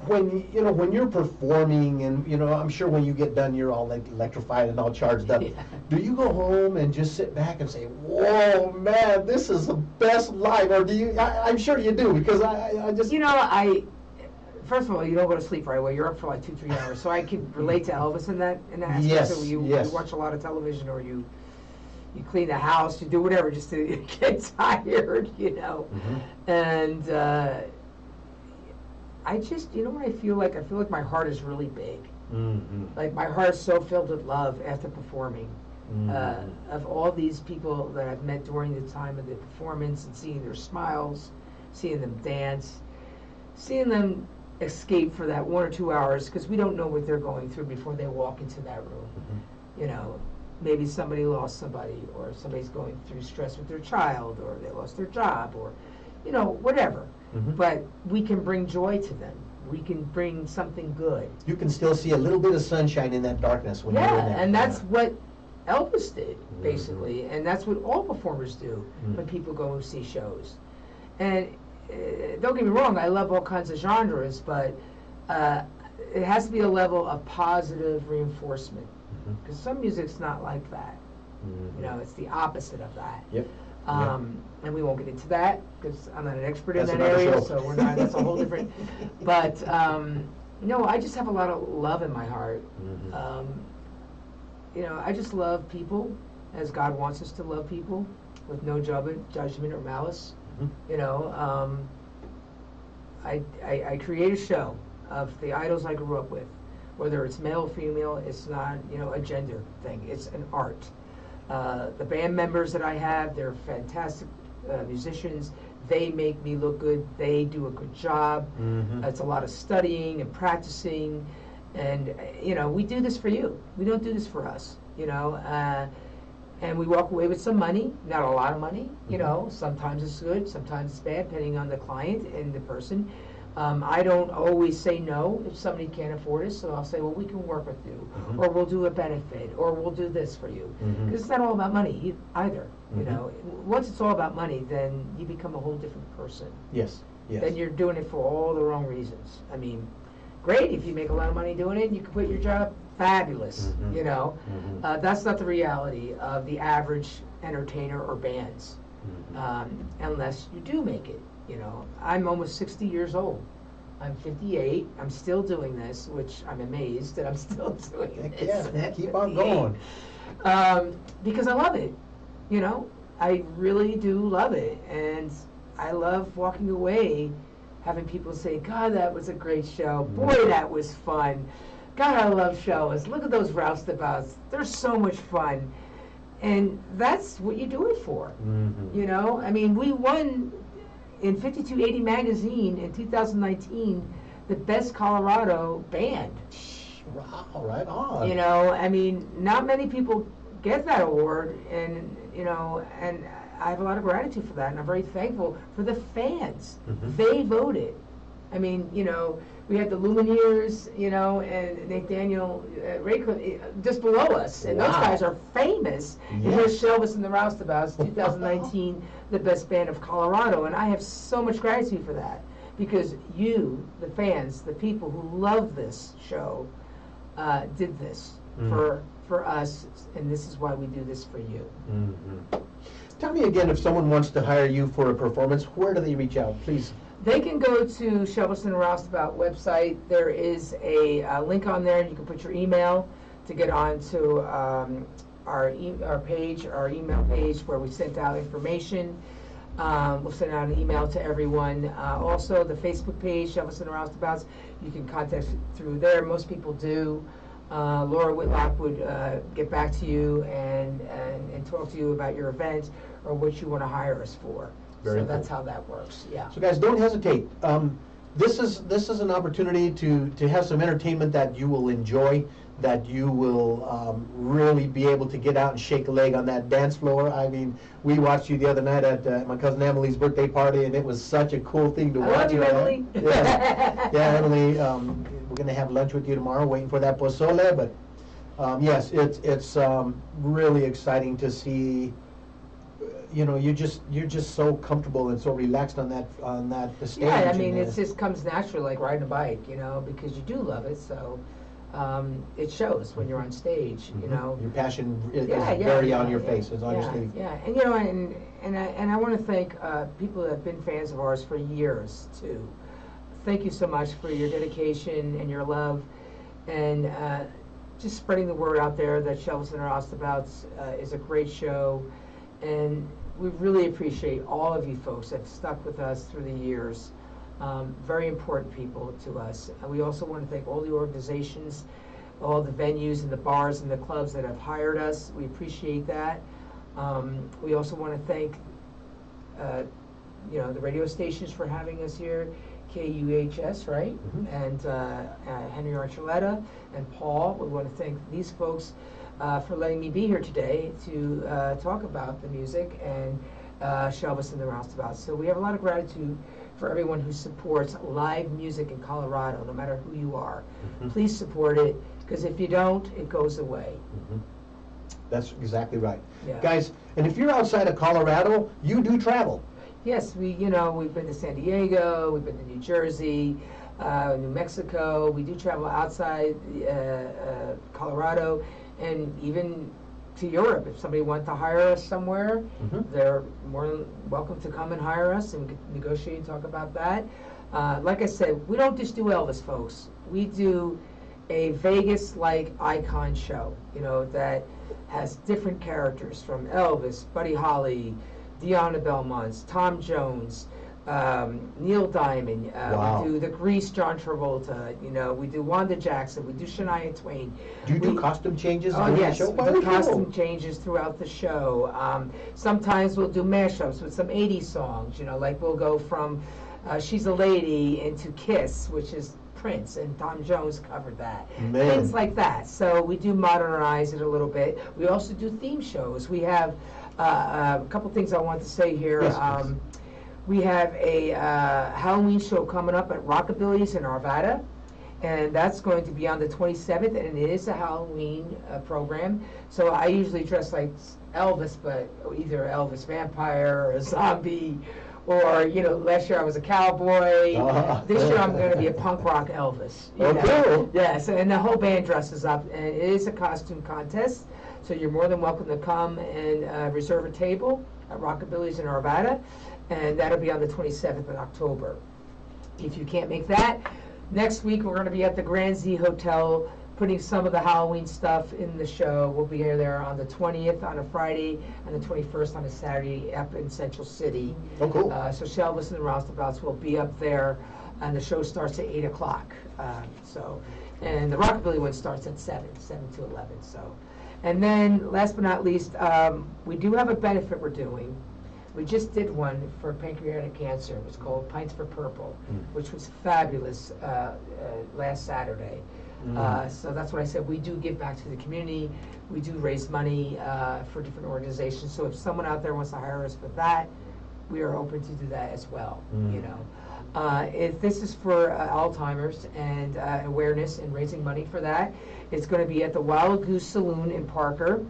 When you're performing, and I'm sure when you get done you're all like electrified and all charged up. Do you go home and just sit back and say, "Whoa, man, this is the best life"? Or do you? I'm sure you do, because I just first of all, you don't go to sleep right away. You're up for like 2-3 hours, so I can relate to Elvis in that aspect. Yes, so you watch a lot of television, or you clean the house, you do whatever just to get tired, and. I just, what I feel like? I feel like my heart is really big. Like my heart is so filled with love after performing. Of all these people that I've met during the time of the performance, and seeing their smiles, seeing them dance, seeing them escape for that 1 or 2 hours, because we don't know what they're going through before they walk into that room. Maybe somebody lost somebody, or somebody's going through stress with their child, or they lost their job, or, whatever. But we can bring joy to them. We can bring something good. You can still see a little bit of sunshine in that darkness when you're in there. And that's what Elvis did, basically, and that's what all performers do when people go and see shows. And don't get me wrong, I love all kinds of genres, but it has to be a level of positive reinforcement, because some music's not like that. It's the opposite of that. And we won't get into that, because I'm not an expert in that area, so we're not. That's a whole different. But no, I just have a lot of love in my heart. I just love people as God wants us to love people, with no judgment or malice. I create a show of the idols I grew up with, whether it's male or female. It's not a gender thing. It's an art. The band members that I have, they're fantastic musicians, They make me look good. They do a good job. Mhm. It's a lot of studying and practicing. And, we do this for you. We don't do this for us, and we walk away with some money, not a lot of money, sometimes it's good, sometimes it's bad, depending on the client and the person. I don't always say no if somebody can't afford it, so I'll say, well, we can work with you, Mhm. or we'll do a benefit, or we'll do this for you. Mhm. Because it's not all about money either, Mhm. Once it's all about money, then you become a whole different person. Yes, yes. Then you're doing it for all the wrong reasons. I mean, great if you make a lot of money doing it and you can quit your job, fabulous, Mhm. Mhm. That's not the reality of the average entertainer or bands, Mhm. unless you do make it, I'm almost 60 years old. I'm 58. I'm still doing this, which I'm amazed that I'm still doing Heck this. yeah, at keep on 58. going. Because I love it, I really do love it, and I love walking away having people say, God, that was a great show. Boy, that was fun. God, I love shows. Look at those roustabouts. They're so much fun. And that's what you do it for. Mhm. I mean, we won in 5280 magazine in 2019 the best Colorado band. Wow, right on. I mean, not many people get that award, and and I have a lot of gratitude for that, and I'm very thankful for the fans. Mhm. They voted. I mean, we had the Lumineers, and Nathaniel Raycliffe just below us, and those Wow. guys are famous. And Yes. here's Shelvis and the Roustabouts, 2019, the best band of Colorado, and I have so much gratitude for that, because you, the fans, the people who love this show, did this for us, and this is why we do this for you. Mhm. Tell me again, if someone wants to hire you for a performance, where do they reach out, please? They can go to Shelvis and the Roustabout website. There is a link on there. You can put your email to get onto our page, our email page, where we sent out information. We'll send out an email to everyone. Also, the Facebook page, Shelvis and the Roustabouts, you can contact through there. Most people do. Laura Whitlock would get back to you and talk to you about your event or what you want to hire us for. Very so that's cool. how that works. Yeah. So guys, don't hesitate. This is an opportunity to have some entertainment that you will enjoy, that you will really be able to get out and shake a leg on that dance floor. I mean, we watched you the other night at my cousin Emily's birthday party, and it was such a cool thing to I watch. love you, Emily. Yeah, Emily, we're going to have lunch with you tomorrow, waiting for that pozole, but yes, it's really exciting to see. You're just so comfortable and so relaxed on that stage. Yeah, I mean, and, it just comes naturally, like riding a bike, because you do love it. So it shows when you're on stage, Your passion is Yeah, very on your face. It's on your yeah, sleeve. yeah, and I want to thank people that have been fans of ours for years too. Thank you so much for your dedication and your love, and just spreading the word out there that Shelvis and the Roustabouts is a great show, and we really appreciate all of you folks that have stuck with us through the years. Very important people to us. We also want to thank all the organizations, all the venues and the bars and the clubs that have hired us. We appreciate that. We also want to thank the radio stations for having us here, KUHS, right? Mhm. And Henry Archuleta and Paul. We want to thank these folks for letting me be here today to talk about the music and Shelvis and the Roustabouts. So we have a lot of gratitude for everyone who supports live music in Colorado, no matter who you are. Mhm. Please support it, because if you don't, it goes away. Mhm. That's exactly right. Yeah. Guys, and if you're outside of Colorado, you do travel. Yes, we've been to San Diego, we've been to New Jersey, New Mexico. We do travel outside Colorado, and even to Europe. If somebody wants to hire us somewhere, Mhm. they're more than welcome to come and hire us, and we can negotiate and talk about that. Like I said, we don't just do Elvis, folks. We do a Vegas-like icon show, that has different characters from Elvis, Buddy Holly, Deanna Belmonts, Tom Jones, Neil Diamond. Wow. We do the Grease John Travolta. You know, we do Wanda Jackson. We do Shania Twain. Do you do costume changes Oh, during yes, the show? we do costume changes throughout the show. Sometimes we'll do mashups with some 80s songs, you know, like we'll go from She's a Lady into Kiss, which is Prince, and Tom Jones covered that. Man. Things like that. So we do modernize it a little bit. We also do theme shows. We have a couple things I want to say here. Yes, we have a Halloween show coming up at Rockabilly's in Arvada. And that's going to be on the 27th, and it is a Halloween program. So I usually dress like Elvis, but either Elvis vampire or a zombie, or, you know, last year I was a cowboy. This year I'm going to be a punk rock Elvis. You know? Cool. Yes, and the whole band dresses up, and it is a costume contest. So you're more than welcome to come and reserve a table at Rockabilly's in Arvada, and that'll be on the 27th of October. If you can't make that, next week we're going to be at the Grand Z Hotel putting some of the Halloween stuff in the show. We'll be there on the 20th on a Friday and the 21st on a Saturday up in Central City. Oh, cool. So Shelvis and the Roustabouts will be up there, and the show starts at 8 o'clock. And the Rockabilly one starts at 7 to 11. So, and then last but not least, we do have a benefit we're doing. We just did one for pancreatic cancer. It was called Pints for Purple, which was fabulous last Saturday. So that's what I said. We do give back to the community. We do raise money for different organizations. So if someone out there wants to hire us for that, we are open to do that as well. You know, if this is for Alzheimer's and awareness and raising money for that, it's going to be at the Wild Goose Saloon in Parker.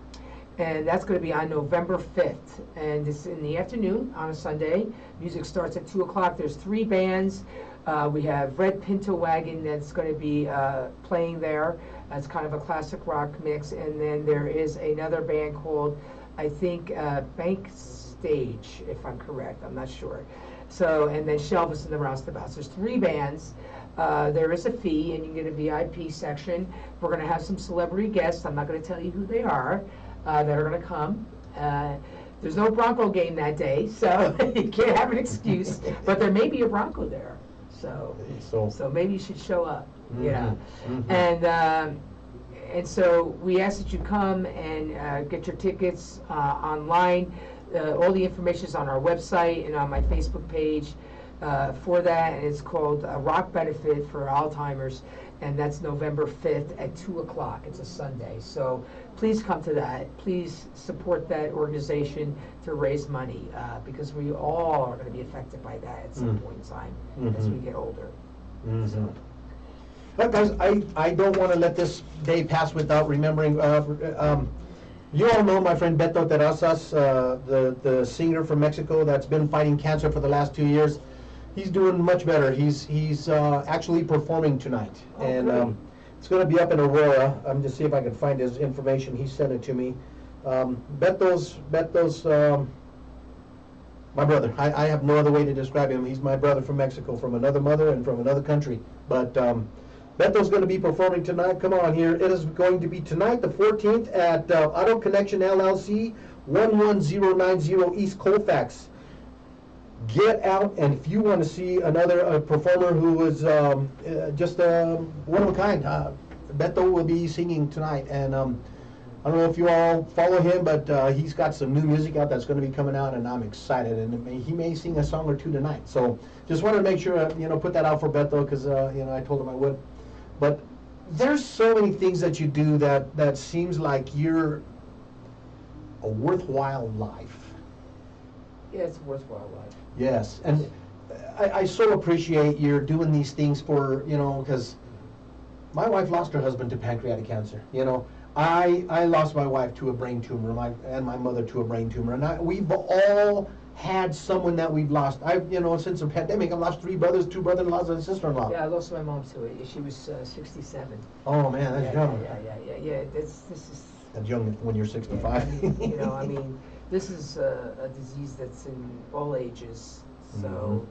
And that's going to be on November 5th. And it's in the afternoon on a Sunday. Music starts at 2 o'clock. There's 3 bands. We have Red Pinto Wagon that's going to be playing there. It's kind of a classic rock mix. And then there is another band called, I think, Bank Stage, if I'm correct. I'm not sure. So, and then Shelvis and the Roustabouts. There's 3 bands. There is a fee, and you get a VIP section. We're going to have some celebrity guests. I'm not going to tell you who they are. That are going to come. There's no Bronco game that day, so you can't have an excuse. But there may be a Bronco there, so maybe you should show up. You know, and so we ask that you come and get your tickets online. All the information is on our website and on my Facebook page for that, and it's called Rock Benefit for Alzheimer's. And that's November 5th at 2 o'clock. It's a Sunday. So please come to that. Please support that organization to raise money because we all are going to be affected by that at some point in time as we get older. So. But guys, I don't want to let this day pass without remembering. You all know my friend Beto Terrazas, the singer from Mexico that's been fighting cancer for the last 2 years. He's doing much better. He's actually performing tonight, and it's going to be up in Aurora. I'm just see if I can find his information. He sent it to me. Beto's my brother. I have no other way to describe him. He's my brother from Mexico, from another mother and from another country. But Beto's going to be performing tonight. Come on here. It is going to be tonight, the 14th, at Auto Connection LLC, 11090 East Colfax. Get out, and if you want to see another performer who is just one of a kind, Beto will be singing tonight. And I don't know if you all follow him, but he's got some new music out that's going to be coming out, and I'm excited. And he may sing a song or two tonight. So just wanted to make sure, put that out for Beto because, I told him I would. But there's so many things that you do that seems like you're a worthwhile life. Yeah, it's a worthwhile life. Yes, and I so appreciate you're doing these things for, because my wife lost her husband to pancreatic cancer. I lost my wife to a brain tumor, and my mother to a brain tumor, and we've all had someone that we've lost. Since the pandemic, I've lost 3 brothers, 2 brother-in-laws, and a sister-in-law. Yeah, I lost my mom to it. She was 67. Oh man, that's young. Yeah. This is. That's young when you're 65. This is a disease that's in all ages. So,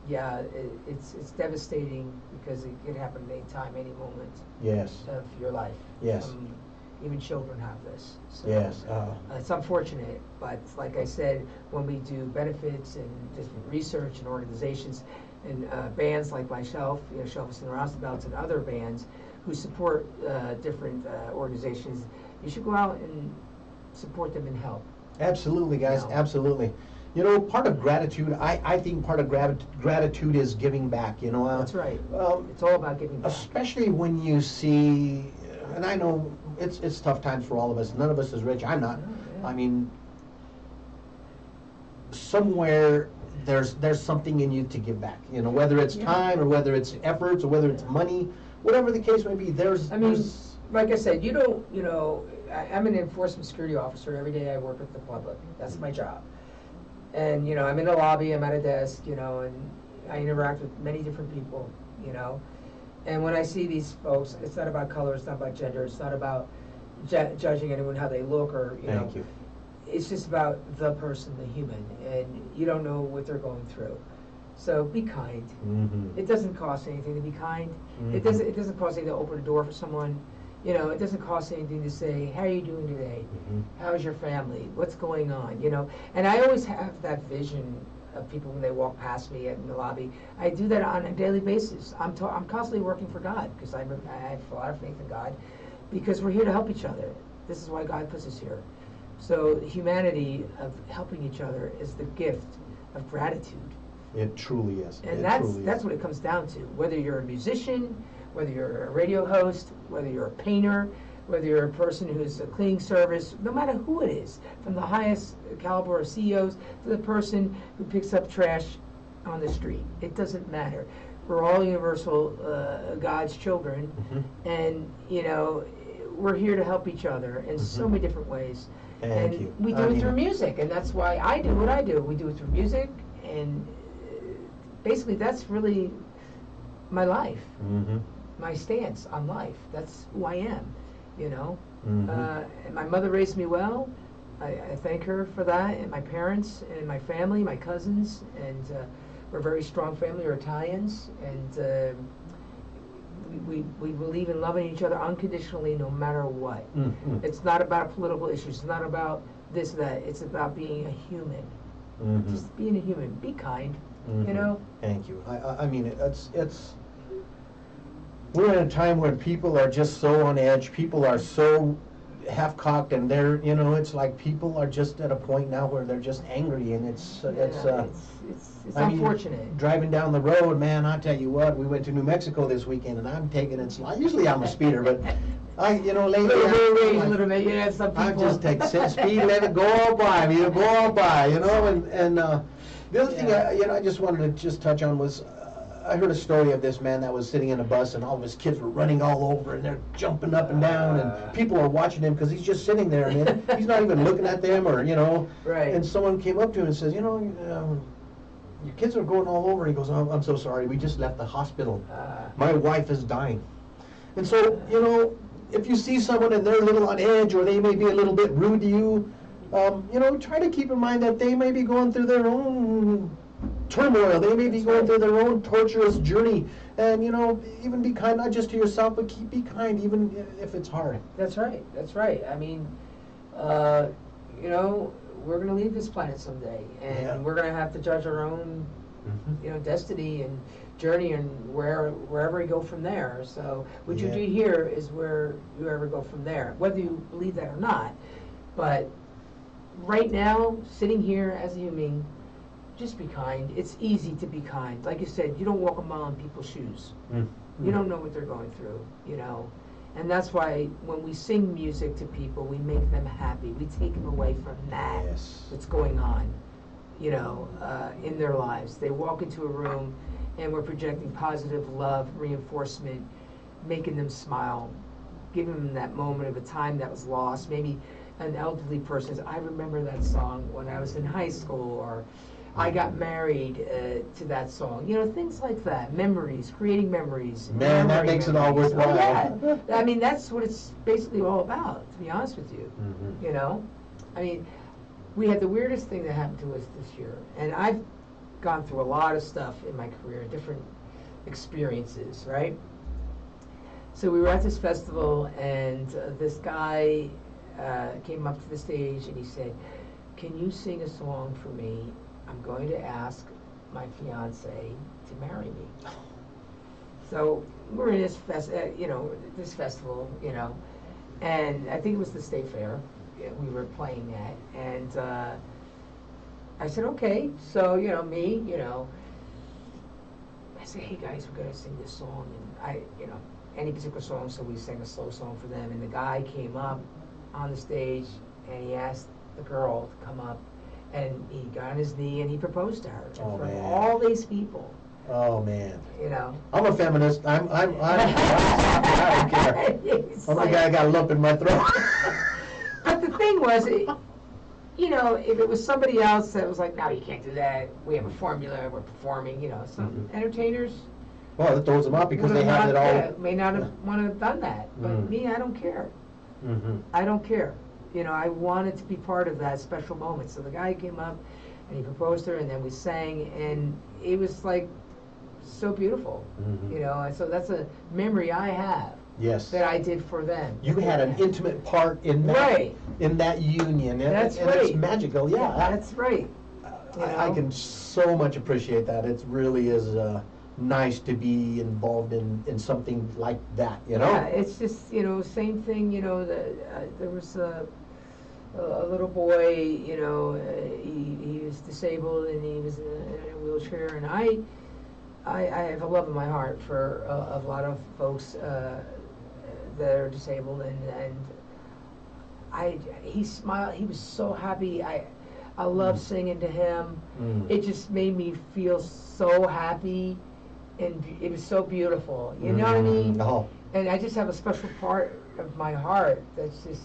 it's devastating because it can happen at any time, any moment. Yes. Of your life. Yes. even children have this. So, Yes. it's unfortunate, but like I said, when we do benefits and different research and organizations and bands like myself, Shelvis and the Roustabouts and other bands who support different organizations, you should go out and support them and help. Absolutely, guys, absolutely. Part of gratitude, I think part of gratitude is giving back, That's right. It's all about giving back. Especially when you see, and I know it's tough times for all of us. None of us is rich. I'm not. Yeah. I mean, somewhere there's something in you to give back. Whether it's time or whether it's efforts or whether it's money, whatever the case may be. Like I said, I'm an enforcement security officer. Every day I work with the public. That's my job. And, I'm in the lobby, I'm at a desk, and I interact with many different people, And when I see these folks, it's not about color, it's not about gender, it's not about judging anyone how they look or, Thank you. It's just about the person, the human, and you don't know what they're going through. So be kind. Mm-hmm. It doesn't cost anything to be kind. Mm-hmm. It doesn't cost anything to open a door for someone. It doesn't cost anything to say, how are you doing today? Mm-hmm. How's your family? What's going on? And I always have that vision of people when they walk past me in the lobby. I do that on a daily basis. I'm constantly working for God because I have a lot of faith in God because we're here to help each other. This is why God puts us here. So humanity of helping each other is the gift of gratitude. It truly is. And that's what it comes down to. Whether you're a musician, whether you're a radio host, whether you're a painter, whether you're a person who's a cleaning service, no matter who it is, from the highest caliber of CEOs to the person who picks up trash on the street. It doesn't matter. We're all universal God's children, and we're here to help each other in so many different ways. Thank you. We do it through music, and that's why I do what I do. We do it through music, and basically that's really my life. My stance on life. That's who I am, And my mother raised me well. I thank her for that, and my parents, and my family, my cousins, and we're a very strong family. We're Italians, and we believe in loving each other unconditionally, no matter what. It's not about political issues. It's not about this or that. It's about being a human. Just being a human. Be kind. Thank you. I mean, it's. We're in a time when people are just so on edge. People are so half-cocked, and they're, it's like people are just at a point now where they're just angry, and it's unfortunate. Driving down the road, man, I tell you what, we went to New Mexico this weekend, and I'm taking it slow. Usually I'm a speeder, but lately a little bit, some people. I just take speed, let it go all by, go all by, and the other thing I just wanted to just touch on was. I heard a story of this man that was sitting in a bus and all of his kids were running all over and they're jumping up and down and people are watching him because he's just sitting there and he's not even looking at them or, Right. And someone came up to him and says, your kids are going all over. He goes, oh, I'm so sorry. We just left the hospital. My wife is dying. And so, if you see someone and they're a little on edge or they may be a little bit rude to you, try to keep in mind that they may be going through their own turmoil. They may be going through their own torturous journey, and even be kind not just to yourself, but be kind even if it's hard. That's right. I mean, we're going to leave this planet someday, and we're going to have to judge our own, destiny and journey, and wherever we go from there. So what you do here is where you ever go from there, whether you believe that or not. But right now, sitting here as a human. Just be kind. It's easy to be kind. Like you said, you don't walk a mile in people's shoes. You don't know what they're going through, And that's why when we sing music to people, we make them happy. We take them away from that that's going on, in their lives. They walk into a room and we're projecting positive love, reinforcement, making them smile, giving them that moment of a time that was lost. Maybe an elderly person says, I remember that song when I was in high school, or I got married to that song. Things like that. Memories, creating memories. Man, that makes it all worthwhile. Oh, yeah. I mean, that's what it's basically all about, to be honest with you. I mean, we had the weirdest thing that happened to us this year. And I've gone through a lot of stuff in my career, different experiences, right? So we were at this festival, and this guy came up to the stage and he said, "Can you sing a song for me? I'm going to ask my fiance to marry me." So we're in this this festival, and I think it was the State Fair we were playing at, and I said, "Okay." So I said, "Hey guys, we're gonna sing this song," and any particular song, so we sang a slow song for them, and the guy came up on the stage and he asked the girl to come up, and he got on his knee and he proposed to her in front of all these people. Oh man. I'm a feminist. I don't care. I'm like, I got a lump in my throat. But the thing was, if it was somebody else that was like, "No, you can't do that. We have a formula. We're performing." Some entertainers. Well, it throws them up because they have it all. May not have want to have done that, but me, I don't care. I don't care. I wanted to be part of that special moment. So the guy came up and he proposed to her, and then we sang, and it was like so beautiful. And so that's a memory I have. Yes. That I did for them. You had an intimate part in that union. That's and right. It's magical. Yeah. That's right. I can so much appreciate that. It really is nice to be involved in something like that. Yeah, it's just same thing. There was a little boy. He was disabled and he was in a wheelchair, and I have a love in my heart for a lot of folks that are disabled, and he smiled. He was so happy. I love singing to him. It just made me feel so happy, and it was so beautiful. You know what I mean? Oh. And I just have a special part of my heart that just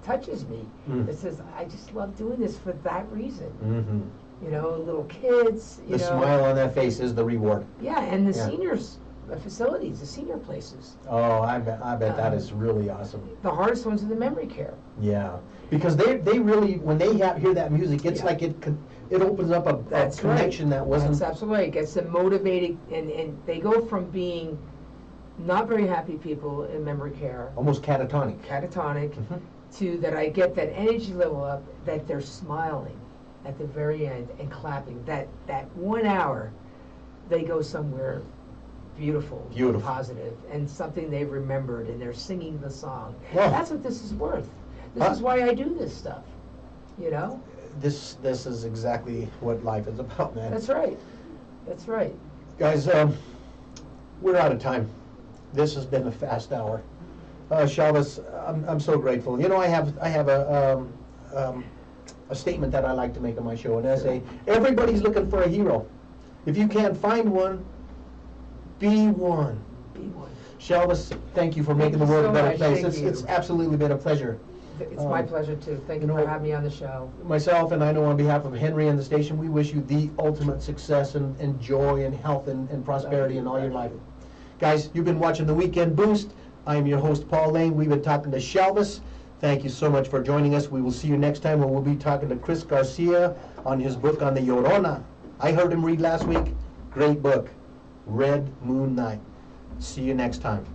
touches me. It says, I just love doing this for that reason. Little kids. The smile on that face is the reward. Yeah, and the seniors facilities, the senior places. Oh, I bet that is really awesome. The hardest ones are the memory care. Yeah, because they really, when they hear that music, it's like it opens up a connection that wasn't. That's absolutely right. It gets them motivated, and they go from being not very happy people in memory care, almost catatonic, to that I get that energy level up, that they're smiling at the very end and clapping. That 1 hour, they go somewhere beautiful, positive, and something they've remembered, and they're singing the song. Well, that's what this is worth. This is why I do this stuff. This is exactly what life is about, man. That's right. That's right. Guys, we're out of time. This has been a fast hour. Shalvis, I'm so grateful. I have a statement that I like to make on my show, and I say, everybody's looking for a hero. If you can't find one, be one. Be one. Shalvis, thank you for making the world a better place. It's absolutely been a pleasure. It's my pleasure too. Thank you for having me on the show. Myself, and I know on behalf of Henry and the station, we wish you the ultimate success and joy and health and prosperity in all your life. Guys, you've been watching The Weekend Boost. I am your host, Paul Lane. We've been talking to Shalvis. Thank you so much for joining us. We will see you next time when we'll be talking to Chris Garcia on his book on the Llorona. I heard him read last week. Great book, Red Moon Night. See you next time.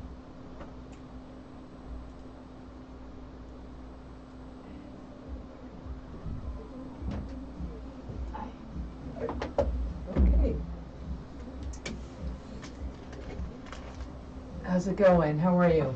Okay. How's it going? How are you?